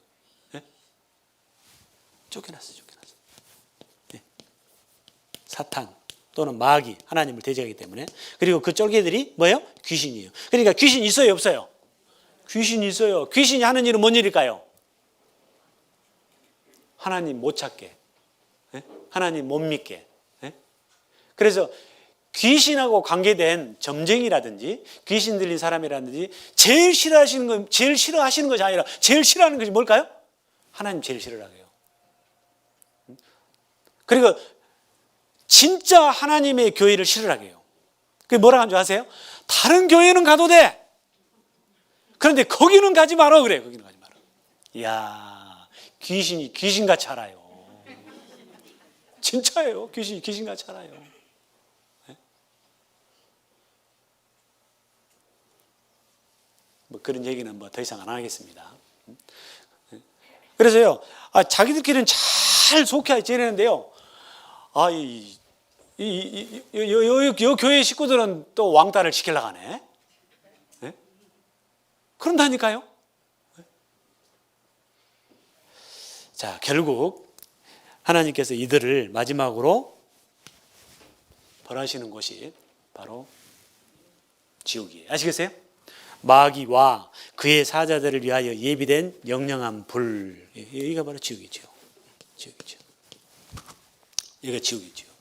Speaker 1: 쫓겨났어요. 사탄 또는 마귀, 하나님을 대적하기 때문에. 그리고 그 쫄개들이 뭐예요? 귀신이에요. 그러니까 귀신 있어요, 없어요? 귀신이 있어요. 귀신이 하는 일은 뭔 일일까요? 하나님 못 찾게, 하나님 못 믿게. 그래서 귀신하고 관계된 점쟁이라든지 귀신 들린 사람이라든지 제일 싫어하시는 것이 아니라 제일 싫어하는 것이 뭘까요? 하나님 제일 싫어하게요. 그리고 진짜 하나님의 교회를 싫어하게 해요. 그게 뭐라고 하는 줄 아세요? 다른 교회는 가도 돼. 그런데 거기는 가지 마라 그래요. 거기는 가지 마라. 이야, 귀신이 귀신같이 알아요. 진짜예요. 귀신이 귀신같이 알아요. 뭐 그런 얘기는 뭐 더 이상 안 하겠습니다. 그래서요, 자기들끼리는 잘 속해 지내는데요. 이 교회 식구들은 또 왕따를 시키려고 하네. 네? 그런다니까요. 자, 결국 하나님께서 이들을 마지막으로 벌하시는 곳이 바로 지옥이에요. 아시겠어요? 마귀와 그의 사자들을 위하여 예비된 영영한 불. 여기가 바로 지옥이죠. 지옥이죠. 여기가 지옥이죠.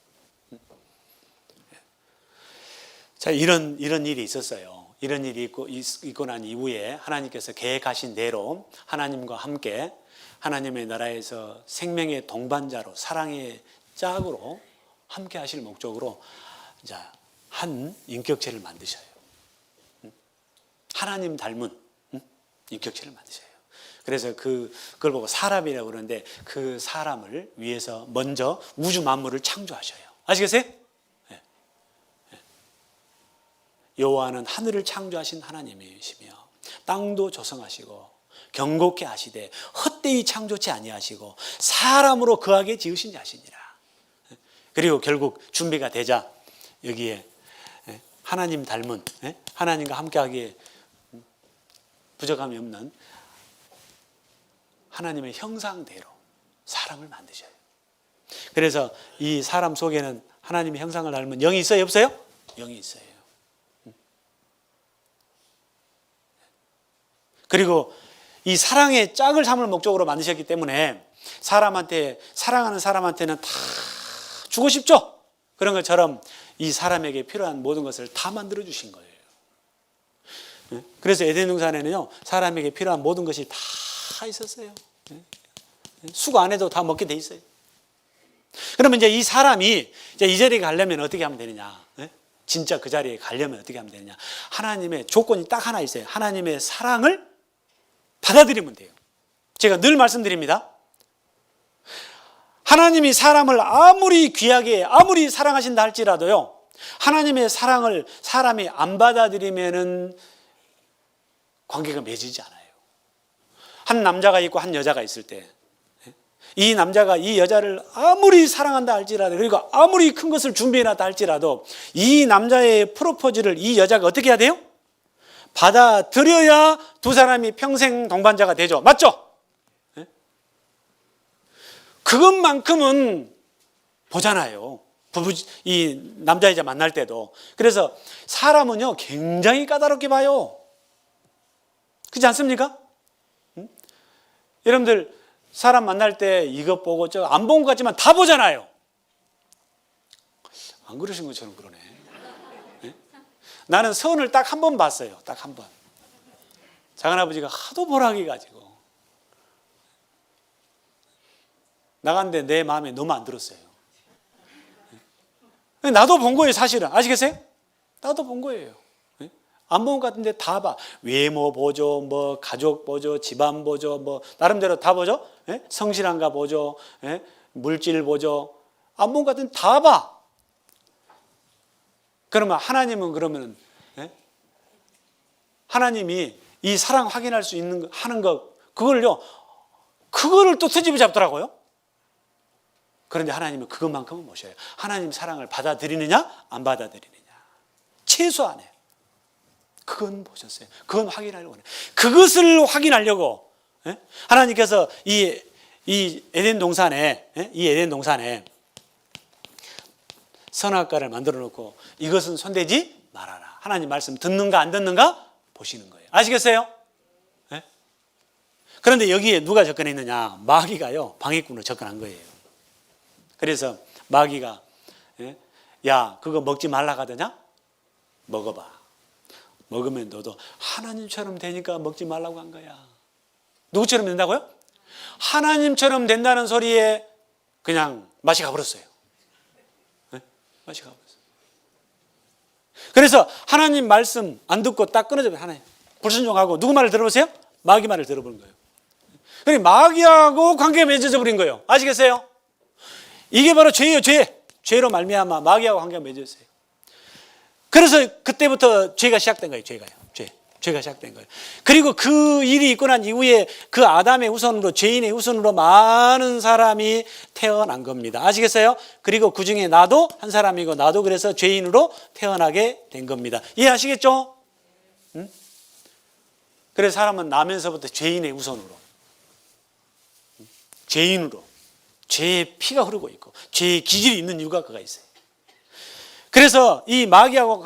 Speaker 1: 자, 이런 일이 있었어요. 이런 일이 있고 난 이후에 하나님께서 계획하신 대로 하나님과 함께 하나님의 나라에서 생명의 동반자로 사랑의 짝으로 함께 하실 목적으로 한 인격체를 만드셔요. 하나님 닮은 인격체를 만드셔요. 그래서 그걸 보고 사람이라고 그러는데 그 사람을 위해서 먼저 우주 만물을 창조하셔요. 아시겠어요? 여호와는 하늘을 창조하신 하나님이시며 땅도 조성하시고 경고케 하시되 헛되이 창조치 아니하시고 사람으로 거하게 지으신 자시니라. 그리고 결국 준비가 되자 여기에 하나님 닮은, 하나님과 함께하기에 부족함이 없는 하나님의 형상대로 사람을 만드셔요. 그래서 이 사람 속에는 하나님의 형상을 닮은 영이 있어요, 없어요? 영이 있어요. 그리고 이 사랑의 짝을 삼을 목적으로 만드셨기 때문에 사랑하는 사람한테는 다 주고 싶죠? 그런 것처럼 이 사람에게 필요한 모든 것을 다 만들어 주신 거예요. 그래서 에덴 동산에는요, 사람에게 필요한 모든 것이 다 있었어요. 수고 안 해도 다 먹게 돼 있어요. 그러면 이제 이 사람이 이 자리에 가려면 어떻게 하면 되느냐? 진짜 그 자리에 가려면 어떻게 하면 되느냐? 하나님의 조건이 딱 하나 있어요. 하나님의 사랑을 받아들이면 돼요. 제가 늘 말씀드립니다. 하나님이 사람을 아무리 귀하게 아무리 사랑하신다 할지라도요, 하나님의 사랑을 사람이 안 받아들이면은 관계가 맺어지지 않아요. 한 남자가 있고 한 여자가 있을 때 이 남자가 이 여자를 아무리 사랑한다 할지라도, 그리고 아무리 큰 것을 준비해놨다 할지라도 이 남자의 프로포즈를 이 여자가 어떻게 해야 돼요? 받아들여야 두 사람이 평생 동반자가 되죠. 맞죠? 그것만큼은 보잖아요. 이 남자 여자 만날 때도. 그래서 사람은요 굉장히 까다롭게 봐요. 그렇지 않습니까? 여러분들 사람 만날 때 이것 보고 저거 안 본 것 같지만 다 보잖아요. 안 그러신 것처럼 그러네. 나는 선을 딱 한 번 봤어요. 딱 한 번. 작은아버지가 하도 보라기 가지고 나갔는데 내 마음에 너무 안 들었어요. 나도 본 거예요, 사실은. 아시겠어요? 나도 본 거예요. 안 본 것 같은데 다 봐. 외모 보죠, 뭐 가족 보죠, 집안 보죠, 뭐 나름대로 다 보죠. 성실한가 보죠, 물질 보죠. 안 본 것 같은데 다 봐. 그러면 하나님은 그러면 하나님이 이 사랑 확인할 수 있는 하는 것 그거를 또 트집을 잡더라고요. 그런데 하나님은 그것만큼은 모셔요. 하나님 사랑을 받아들이느냐 안 받아들이느냐 최소한에 그건 보셨어요. 그건 확인하려고 해요. 그것을 확인하려고 하나님께서 이 에덴 동산에 선악과를 만들어 놓고 이것은 손대지 말아라. 하나님 말씀 듣는가 안 듣는가 보시는 거예요. 아시겠어요? 네? 그런데 여기에 누가 접근했느냐? 마귀가요, 방해꾼으로 접근한 거예요. 그래서 마귀가 야, 그거 먹지 말라고 하더냐? 먹어봐. 먹으면 너도 하나님처럼 되니까 먹지 말라고 한 거야. 누구처럼 된다고요? 하나님처럼 된다는 소리에 그냥 맛이 가버렸어요. 맛이 가버렸어요. 그래서 하나님 말씀 안 듣고 딱 끊어져요. 하나님 불순종하고 누구 말을 들어보세요? 마귀 말을 들어보는 거예요. 그러니까 마귀하고 관계가 맺어져 버린 거예요. 아시겠어요? 이게 바로 죄예요. 죄로 말미암아 마귀하고 관계가 맺어졌어요. 그래서 그때부터 죄가 시작된 거예요. 죄가 시작된 거예요. 그리고 그 일이 있고 난 이후에 그 아담의 후손으로, 죄인의 후손으로 많은 사람이 태어난 겁니다. 아시겠어요? 그리고 그 중에 나도 한 사람이고 나도 그래서 죄인으로 태어나게 된 겁니다. 이해하시겠죠? 응? 그래서 사람은 나면서부터 죄인의 후손으로, 죄인으로, 죄의 피가 흐르고 있고 죄의 기질이 있는 이유가 그가 있어요. 그래서 이 마귀하고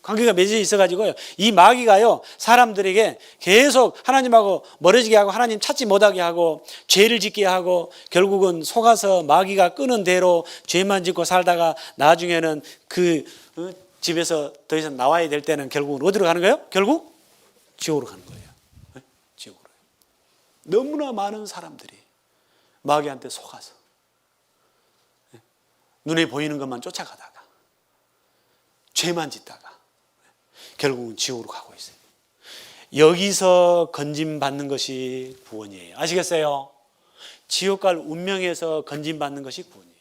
Speaker 1: 관계가 맺어져 있어가지고요, 이 마귀가요 사람들에게 계속 하나님하고 멀어지게 하고 하나님 찾지 못하게 하고 죄를 짓게 하고 결국은 속아서 마귀가 끄는 대로 죄만 짓고 살다가 나중에는 그 집에서 더 이상 나와야 될 때는 결국은 어디로 가는 거예요? 결국 지옥으로 가는 거예요. 지옥으로. 너무나 많은 사람들이 마귀한테 속아서 눈에 보이는 것만 쫓아가다가 죄만 짓다가 결국은 지옥으로 가고 있어요. 여기서 건짐받는 것이 구원이에요. 아시겠어요? 지옥 갈 운명에서 건짐받는 것이 구원이에요.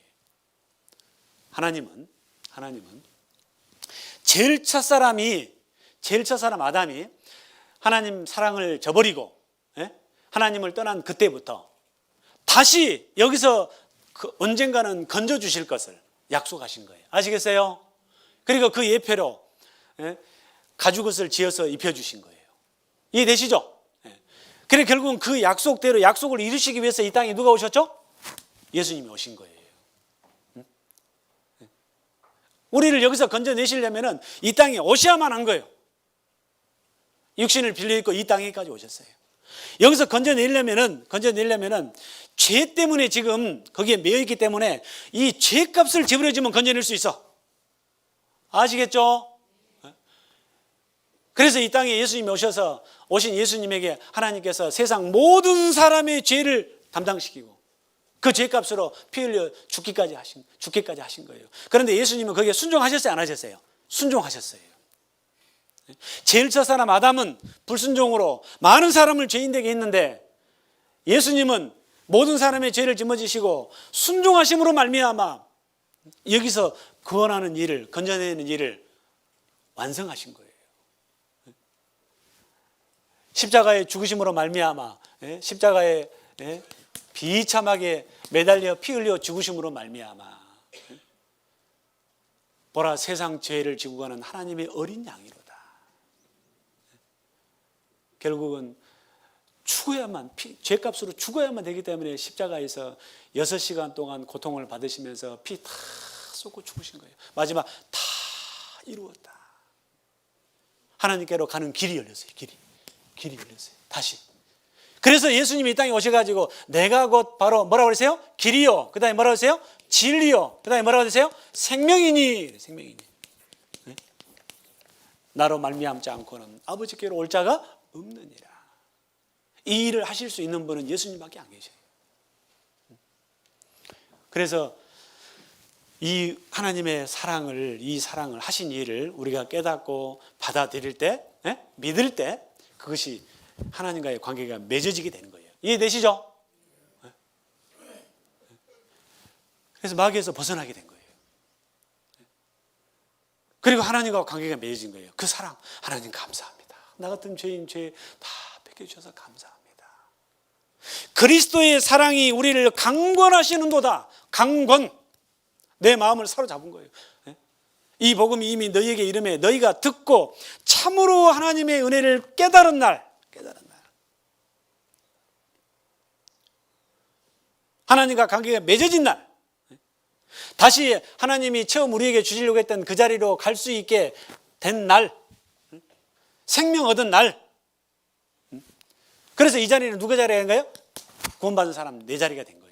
Speaker 1: 하나님은 제일 첫 사람 아담이 하나님 사랑을 저버리고 하나님을 떠난 그때부터 다시 여기서 언젠가는 건져주실 것을 약속하신 거예요. 아시겠어요? 그리고 그 예표로 가죽옷을 지어서 입혀주신 거예요. 이해되시죠? 그래 결국은 그 약속대로 약속을 이루시기 위해서 이 땅에 누가 오셨죠? 예수님이 오신 거예요. 우리를 여기서 건져내시려면 이 땅에 오셔야만 한 거예요. 육신을 빌려 입고 이 땅에까지 오셨어요. 여기서 건져내려면은 죄 때문에 지금 거기에 매여있기 때문에 이 죄값을 지불해주면 건져낼 수 있어. 아시겠죠? 그래서 이 땅에 예수님이 오신 예수님에게 하나님께서 세상 모든 사람의 죄를 담당시키고 그 죄값으로 피 흘려 죽기까지 하신 거예요. 그런데 예수님은 거기에 순종하셨어요? 안 하셨어요? 순종하셨어요. 제일 첫 사람 아담은 불순종으로 많은 사람을 죄인 되게 했는데 예수님은 모든 사람의 죄를 짊어지시고 순종하심으로 말미암아 여기서 구원하는 일을, 건져내는 일을 완성하신 거예요. 십자가의 죽으심으로 말미암아 십자가에 비참하게 매달려 피 흘려 죽으심으로 말미암아 보라 세상 죄를 지고 가는 하나님의 어린 양이로다. 결국은 죽어야만 죄값으로 죽어야만 되기 때문에 십자가에서 6시간 동안 고통을 받으시면서 피 다 쏟고 죽으신 거예요. 마지막 다 이루었다. 하나님께로 가는 길이 열렸어요. 길이 열렸어요. 다시. 그래서 예수님이 이 땅에 오셔가지고 내가 곧 바로 뭐라고 그러세요? 길이요. 그 다음에 뭐라고 그러세요? 진리요. 그 다음에 뭐라고 그러세요? 생명이니. 나로 말미암지 않고는 아버지께로 올 자가 없느니라. 이 일을 하실 수 있는 분은 예수님밖에 안 계셔요. 그래서 이 하나님의 사랑을, 이 사랑을 하신 일을 우리가 깨닫고 받아들일 때, 믿을 때 그것이 하나님과의 관계가 맺어지게 되는 거예요. 이해되시죠? 그래서 마귀에서 벗어나게 된 거예요. 그리고 하나님과 관계가 맺어진 거예요. 그 사랑, 하나님 감사합니다. 나 같은 죄인 죄 다 뺏겨주셔서 감사합니다. 그리스도의 사랑이 우리를 강권하시는도다. 강권. 내 마음을 사로잡은 거예요. 이 복음이 이미 너희에게 이름에 너희가 듣고 참으로 하나님의 은혜를 깨달은 날, 하나님과 관계가 맺어진 날, 다시 하나님이 처음 우리에게 주시려고 했던 그 자리로 갈 수 있게 된 날, 생명 얻은 날. 그래서 이 자리는 누구 자리인가요? 구원받은 사람 내 자리가 된 거예요.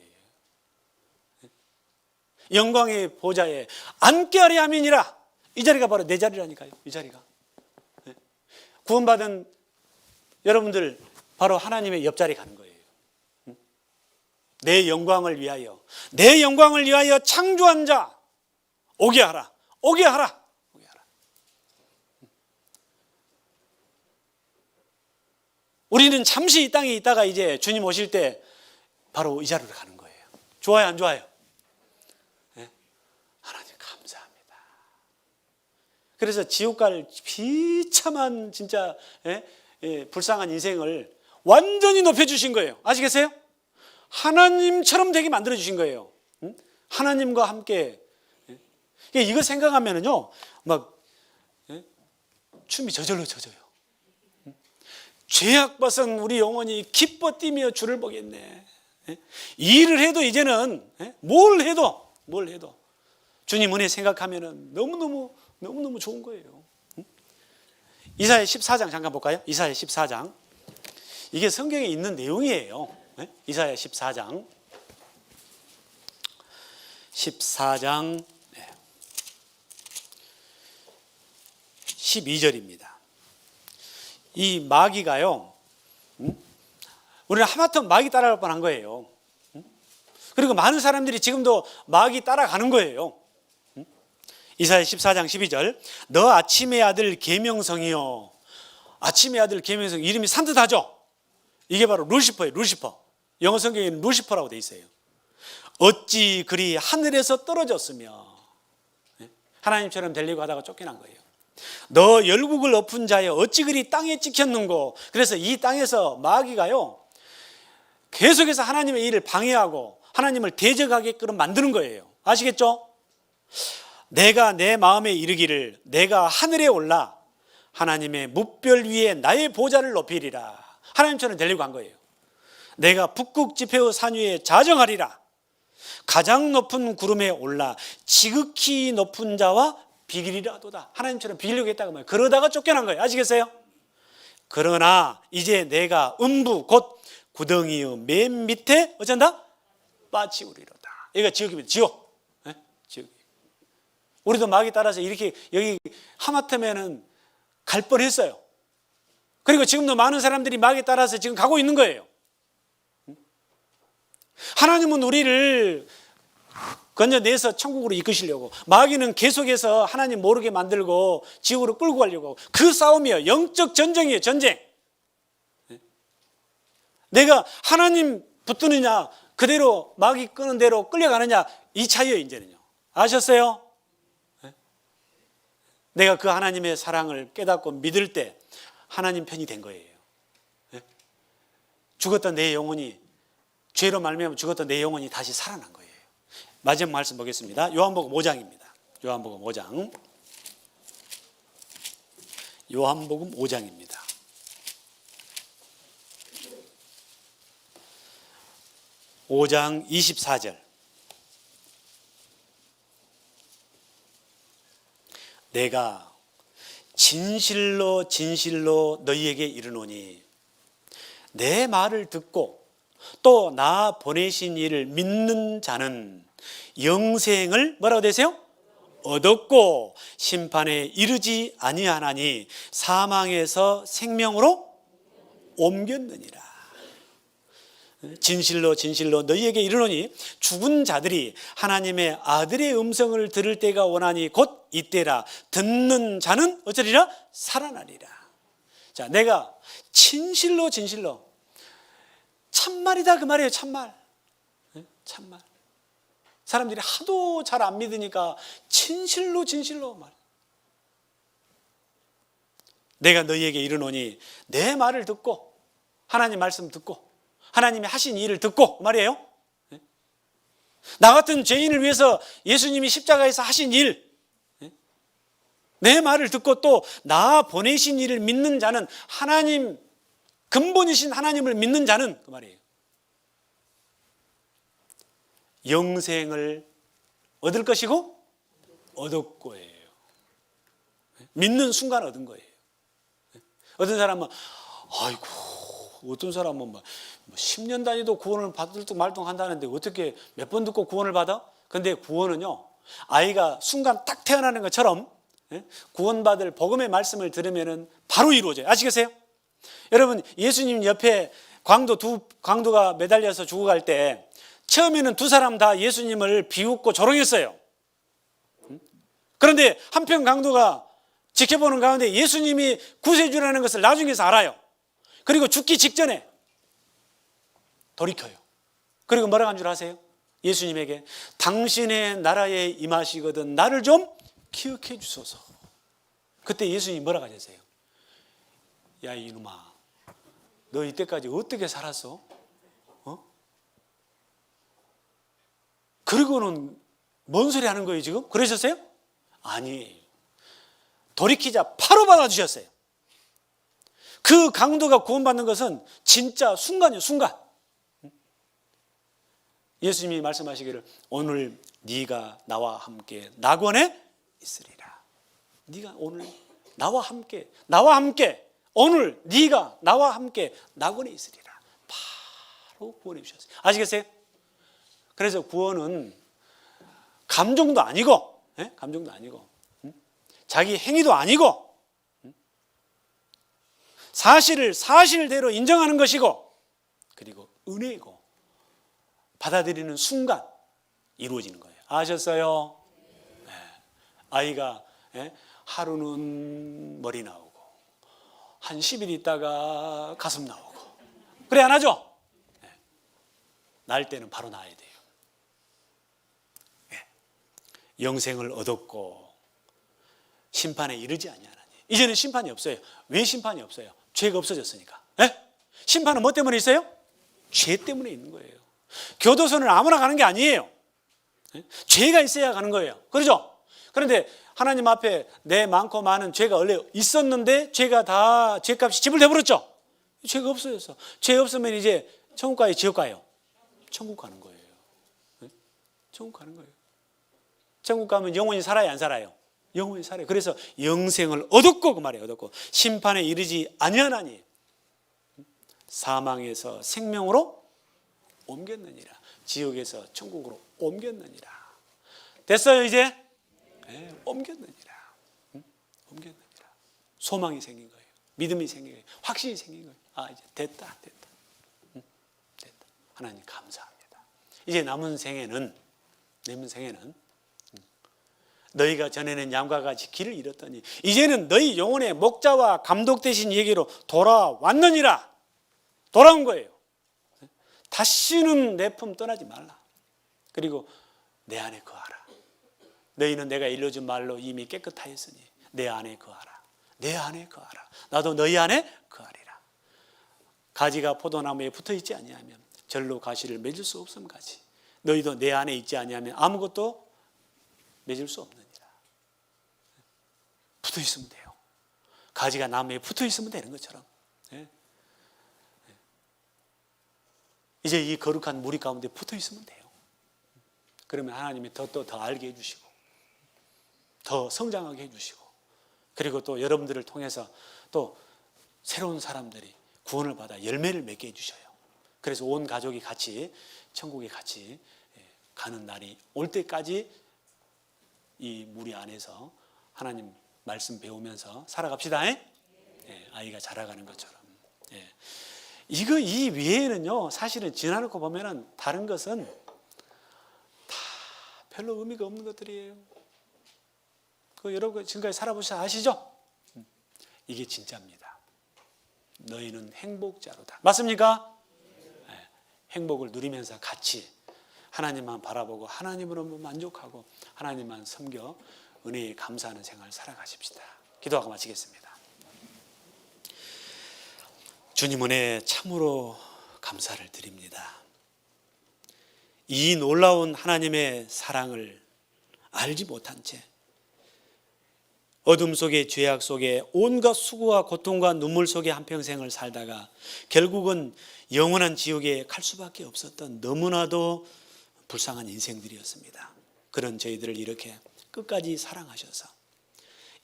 Speaker 1: 영광의 보좌에 앉게 하리 함이니라. 이 자리가 바로 내 자리라니까요. 이 자리가. 구원받은 여러분들 바로 하나님의 옆자리 가는 거예요. 내 영광을 위하여, 내 영광을 위하여 창조한 자 오게 하라. 오게 하라. 오게 하라. 우리는 잠시 이 땅에 있다가 이제 주님 오실 때 바로 이 자리로 가는 거예요. 좋아요, 안 좋아요? 네? 하나님 감사합니다. 그래서 지옥 갈 비참한 진짜 불쌍한 인생을 완전히 높여주신 거예요. 아시겠어요? 하나님처럼 되게 만들어 주신 거예요. 하나님과 함께. 이거 생각하면은요, 막 춤이 저절로 젖어요. 죄악 벗은 우리 영혼이 기뻐 뛰며 주를 보겠네. 일을 해도 이제는 뭘 해도 주님 은혜 생각하면은 너무너무 좋은 거예요. 이사야 14장 잠깐 볼까요? 이사야 14장. 이게 성경에 있는 내용이에요. 이사야 14장 12절입니다. 이 마귀가요, 우리는 하마터면 마귀 따라갈 뻔한 거예요. 그리고 많은 사람들이 지금도 마귀 따라가는 거예요. 이사야 14장 12절. 너 아침의 아들 계명성이요. 아침의 아들 계명성, 이름이 산뜻하죠? 이게 바로 루시퍼예요. 루시퍼. 영어 성경에는 루시퍼라고 돼 있어요. 어찌 그리 하늘에서 떨어졌으며, 하나님처럼 되려고 하다가 쫓겨난 거예요. 너 열국을 엎은 자여 어찌 그리 땅에 찍혔는고. 그래서 이 땅에서 마귀가요 계속해서 하나님의 일을 방해하고 하나님을 대적하게끔 만드는 거예요. 아시겠죠? 내가 내 마음에 이르기를 내가 하늘에 올라 하나님의 뭇별 위에 나의 보좌를 높이리라. 하나님처럼 되려고 한 거예요. 내가 북극 지폐의 산 위에 자정하리라. 가장 높은 구름에 올라 지극히 높은 자와 비기리라도다. 하나님처럼 비기려고 했다고 말이에요. 그러다가 쫓겨난 거예요. 아시겠어요? 그러나 이제 내가 음부 곧 구덩이의 맨 밑에 어쩐다? 빠지우리로다. 여기가 지옥입니다. 지옥. 지옥. 우리도 마귀 따라서 이렇게 여기 하마터면은 갈 뻔했어요. 그리고 지금도 많은 사람들이 마귀 따라서 지금 가고 있는 거예요. 하나님은 우리를 건져내서 천국으로 이끄시려고, 마귀는 계속해서 하나님 모르게 만들고 지옥으로 끌고 가려고. 그 싸움이에요. 영적 전쟁이에요. 전쟁. 내가 하나님 붙드느냐, 그대로 마귀 끄는 대로 끌려가느냐, 이 차이예요. 이제는요. 아셨어요? 내가 그 하나님의 사랑을 깨닫고 믿을 때 하나님 편이 된 거예요. 죽었던 내 영혼이, 죄로 말미암아 죽었던 내 영혼이 다시 살아난 거예요. 마지막 말씀 보겠습니다. 요한복음 5장입니다. 요한복음 5장. 요한복음 5장입니다. (5장 24절) 내가 진실로 진실로 너희에게 이르노니 내 말을 듣고 또 나 보내신 이를 믿는 자는 영생을 뭐라고 되세요? 얻었고 심판에 이르지 아니하나니 사망에서 생명으로 옮겼느니라. 진실로 진실로 너희에게 이르노니 죽은 자들이 하나님의 아들의 음성을 들을 때가 오나니 곧 이때라. 듣는 자는 어쩌리라? 살아나리라. 자, 내가 진실로 진실로 참말이다 그 말이에요. 참말. 참말. 사람들이 하도 잘 안 믿으니까 진실로 진실로 말. 내가 너희에게 이르노니 내 말을 듣고 하나님 말씀 듣고 하나님이 하신 일을 듣고 말이에요. 나 같은 죄인을 위해서 예수님이 십자가에서 하신 일, 내 말을 듣고 또 나 보내신 일을 믿는 자는 하나님, 근본이신 하나님을 믿는 자는 그 말이에요. 영생을 얻을 것이고 얻을 거예요. 믿는 순간 얻은 거예요. 어떤 사람은 아이고 어떤 사람은 10년 단위도 구원을 받을 듯 말듯 한다는데 어떻게 몇 번 듣고 구원을 받아? 근데 구원은요, 아이가 순간 딱 태어나는 것처럼 구원받을 복음의 말씀을 들으면 바로 이루어져요. 아시겠어요? 여러분, 예수님 옆에 두 광도가 매달려서 죽어갈 때 처음에는 두 사람 다 예수님을 비웃고 조롱했어요. 그런데 한편 강도가 지켜보는 가운데 예수님이 구세주라는 것을 나중에서 알아요. 그리고 죽기 직전에 돌이켜요. 그리고 뭐라고 한 줄 아세요? 예수님에게 당신의 나라에 임하시거든 나를 좀 기억해 주소서. 그때 예수님이 뭐라고 하셨어요? 야 이놈아, 너 이때까지 어떻게 살았어? 그리고는 뭔 소리 하는 거예요 지금? 그러셨어요? 아니, 돌이키자 바로 받아주셨어요. 그 강도가 구원받는 것은 진짜 순간이에요. 순간. 예수님이 말씀하시기를 오늘 네가 나와 함께 낙원에 있으리라. 네가 오늘 나와 함께 오늘 네가 나와 함께 낙원에 있으리라. 바로 구원해 주셨어요. 아시겠어요? 그래서 구원은 감정도 아니고, 감정도 아니고, 자기 행위도 아니고, 사실을 사실대로 인정하는 것이고, 그리고 은혜이고, 받아들이는 순간 이루어지는 거예요. 아셨어요? 네. 아이가 하루는 머리 나오고, 한 10일 있다가 가슴 나오고, 그래 안 하죠? 네. 날 때는 바로 나야 돼요. 네. 영생을 얻었고 심판에 이르지 아니하나니. 이제는 심판이 없어요. 왜 심판이 없어요? 죄가 없어졌으니까. 네? 심판은 뭐 때문에 있어요? 죄 때문에 있는 거예요. 교도소는 아무나 가는 게 아니에요. 죄가 있어야 가는 거예요. 그렇죠? 그런데 하나님 앞에 내 많고 많은 죄가 원래 있었는데 죄가 다 죄값이 지불돼 버렸죠. 죄가 없어졌어. 죄 없으면 이제 천국 가요, 지옥 가요? 천국 가는 거예요. 천국 가는 거예요. 천국 가면 영원히 살아요, 안 살아요? 영원히 살아요. 그래서 영생을 얻었고 그 말이에요. 얻었고 심판에 이르지 아니하나니 사망에서 생명으로 옮겼느니라. 지옥에서 천국으로 옮겼느니라. 됐어요 이제? 네, 옮겼느니라. 옮겼느니라. 소망이 생긴 거예요. 믿음이 생긴 거예요. 확신이 생긴 거예요. 아 이제 됐다. 됐다. 하나님 감사합니다. 이제 남은 생에는 너희가 전에는 양과 같이 길을 잃었더니 이제는 너희 영혼의 목자와 감독 되신 얘기로 돌아왔느니라. 돌아온 거예요. 다시는 내 품 떠나지 말라. 그리고 내 안에 거하라. 너희는 내가 일러준 말로 이미 깨끗하였으니 내 안에 거하라. 내 안에 거하라. 나도 너희 안에 거하리라. 가지가 포도나무에 붙어있지 아니하면 절로 가시를 맺을 수 없음 같이 너희도 내 안에 있지 아니하면 아무것도 맺을 수 없느니라. 붙어있으면 돼요. 가지가 나무에 붙어있으면 되는 것처럼. 이제 이 거룩한 무리 가운데 붙어있으면 돼요. 그러면 하나님이 더 알게 해주시고 더 성장하게 해주시고 그리고 또 여러분들을 통해서 또 새로운 사람들이 구원을 받아 열매를 맺게 해주셔요. 그래서 온 가족이 같이 천국에 같이 가는 날이 올 때까지 이 무리 안에서 하나님 말씀 배우면서 살아갑시다. 예, 아이가 자라가는 것처럼. 예. 이 외에는요, 사실은 지나놓고 보면은 다른 것은 다 별로 의미가 없는 것들이에요. 여러분 지금까지 살아보셔서 아시죠? 이게 진짜입니다. 너희는 행복자로다. 맞습니까? 네. 행복을 누리면서 같이 하나님만 바라보고 하나님으로 만족하고 하나님만 섬겨 은혜에 감사하는 생활을 살아가십시다. 기도하고 마치겠습니다. 주님 은혜 참으로 감사를 드립니다. 이 놀라운 하나님의 사랑을 알지 못한 채 어둠 속에 죄악 속에 온갖 수고와 고통과 눈물 속에 한평생을 살다가 결국은 영원한 지옥에 갈 수밖에 없었던 너무나도 불쌍한 인생들이었습니다. 그런 저희들을 이렇게 끝까지 사랑하셔서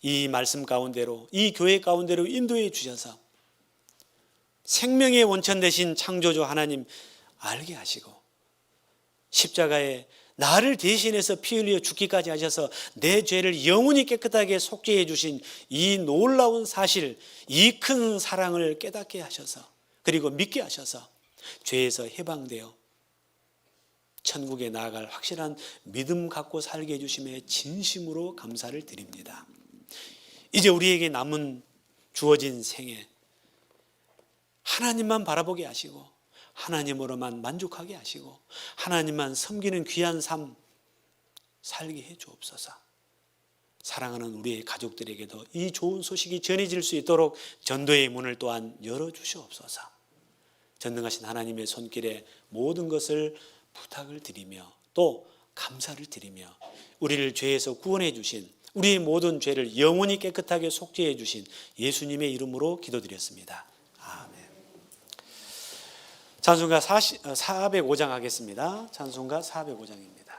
Speaker 1: 이 말씀 가운데로 이 교회 가운데로 인도해 주셔서 생명의 원천 되신 창조주 하나님 알게 하시고 십자가에 나를 대신해서 피 흘려 죽기까지 하셔서 내 죄를 영원히 깨끗하게 속죄해 주신 이 놀라운 사실, 이 큰 사랑을 깨닫게 하셔서 그리고 믿게 하셔서 죄에서 해방되어 천국에 나아갈 확실한 믿음 갖고 살게 해주심에 진심으로 감사를 드립니다. 이제 우리에게 남은 주어진 생에 하나님만 바라보게 하시고 하나님으로만 만족하게 하시고 하나님만 섬기는 귀한 삶 살게 해 주옵소서. 사랑하는 우리의 가족들에게도 이 좋은 소식이 전해질 수 있도록 전도의 문을 또한 열어주시옵소서. 전능하신 하나님의 손길에 모든 것을 부탁을 드리며 또 감사를 드리며 우리를 죄에서 구원해 주신 우리의 모든 죄를 영원히 깨끗하게 속죄해 주신 예수님의 이름으로 기도드렸습니다. 아멘. 찬송가 405장 하겠습니다. 찬송가 405장입니다.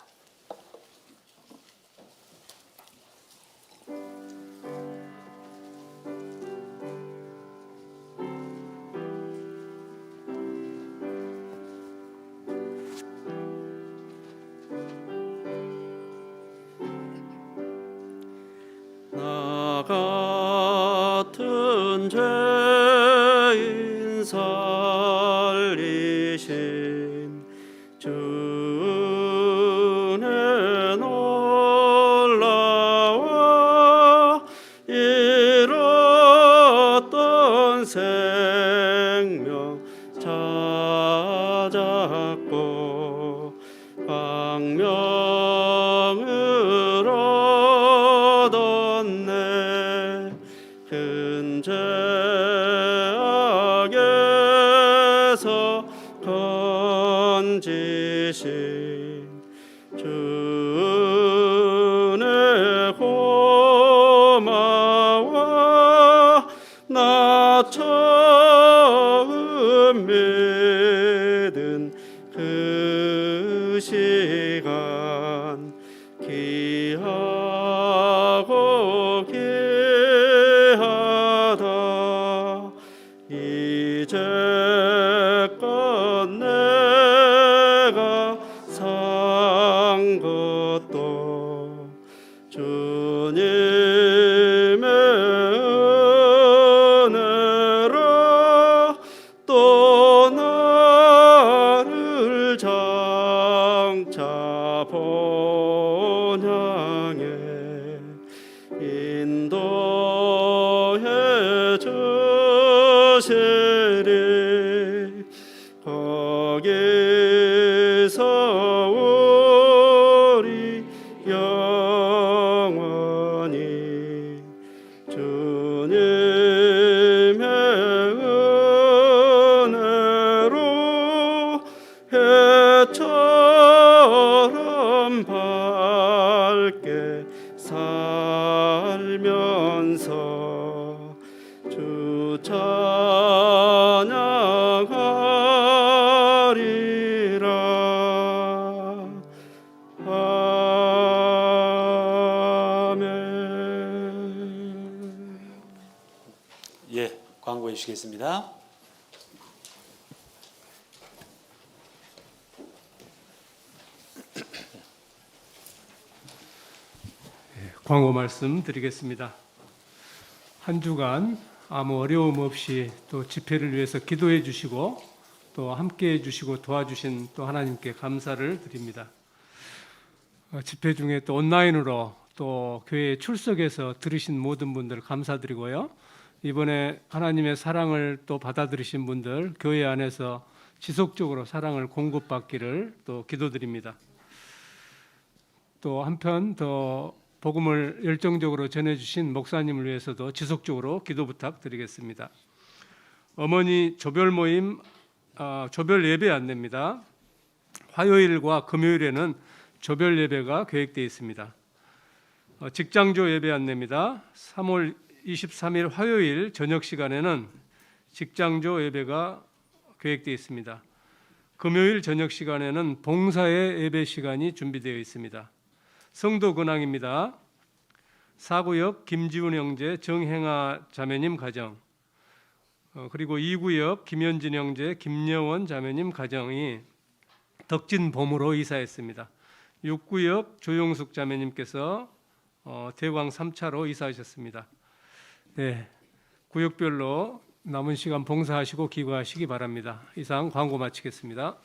Speaker 2: 나 같은 죄인 살리신 주 은혜 놀라워 잃었던 생명 찾았고 광명을 얻었네. 큰 죄악에서 건지신 주 은혜 고마워. 나 처음 믿은 그 시간 귀하고 귀하다. 이제껏 내가 산 것도 주님의 은혜라. 또 나를 장차 본향에 인도해 주시리. 거기서 우리 영원히 주님의 은혜로 해처럼 밝게 살면서 주 찬양하리라. 아멘.
Speaker 1: 예, 광고해 주시겠습니다.
Speaker 3: 광고 말씀 드리겠습니다. 한 주간 아무 어려움 없이 또 집회를 위해서 기도해 주시고 또 함께 해 주시고 도와주신 또 하나님께 감사를 드립니다. 집회 중에 또 온라인으로 또 교회에 출석해서 들으신 모든 분들 감사드리고요. 이번에 하나님의 사랑을 또 받아들이신 분들 교회 안에서 지속적으로 사랑을 공급받기를 또 기도드립니다. 또 한편 더 복음을 열정적으로 전해주신 목사님을 위해서도 지속적으로 기도 부탁드리겠습니다. 어머니 조별 모임, 조별 예배 안내입니다. 화요일과 금요일에는 조별 예배가 계획되어 있습니다. 직장조 예배 안내입니다. 3월 23일 화요일 저녁 시간에는 직장조 예배가 계획되어 있습니다. 금요일 저녁 시간에는 봉사의 예배 시간이 준비되어 있습니다. 성도 근황입니다. 사구역 김지훈 형제 정행아 자매님 가정, 그리고 2구역 김현진 형제 김여원 자매님 가정이 덕진봄으로 이사했습니다. 6구역 조용숙 자매님께서 대광 3차로 이사하셨습니다. 네, 구역별로 남은 시간 봉사하시고 기거하시기 바랍니다. 이상 광고 마치겠습니다.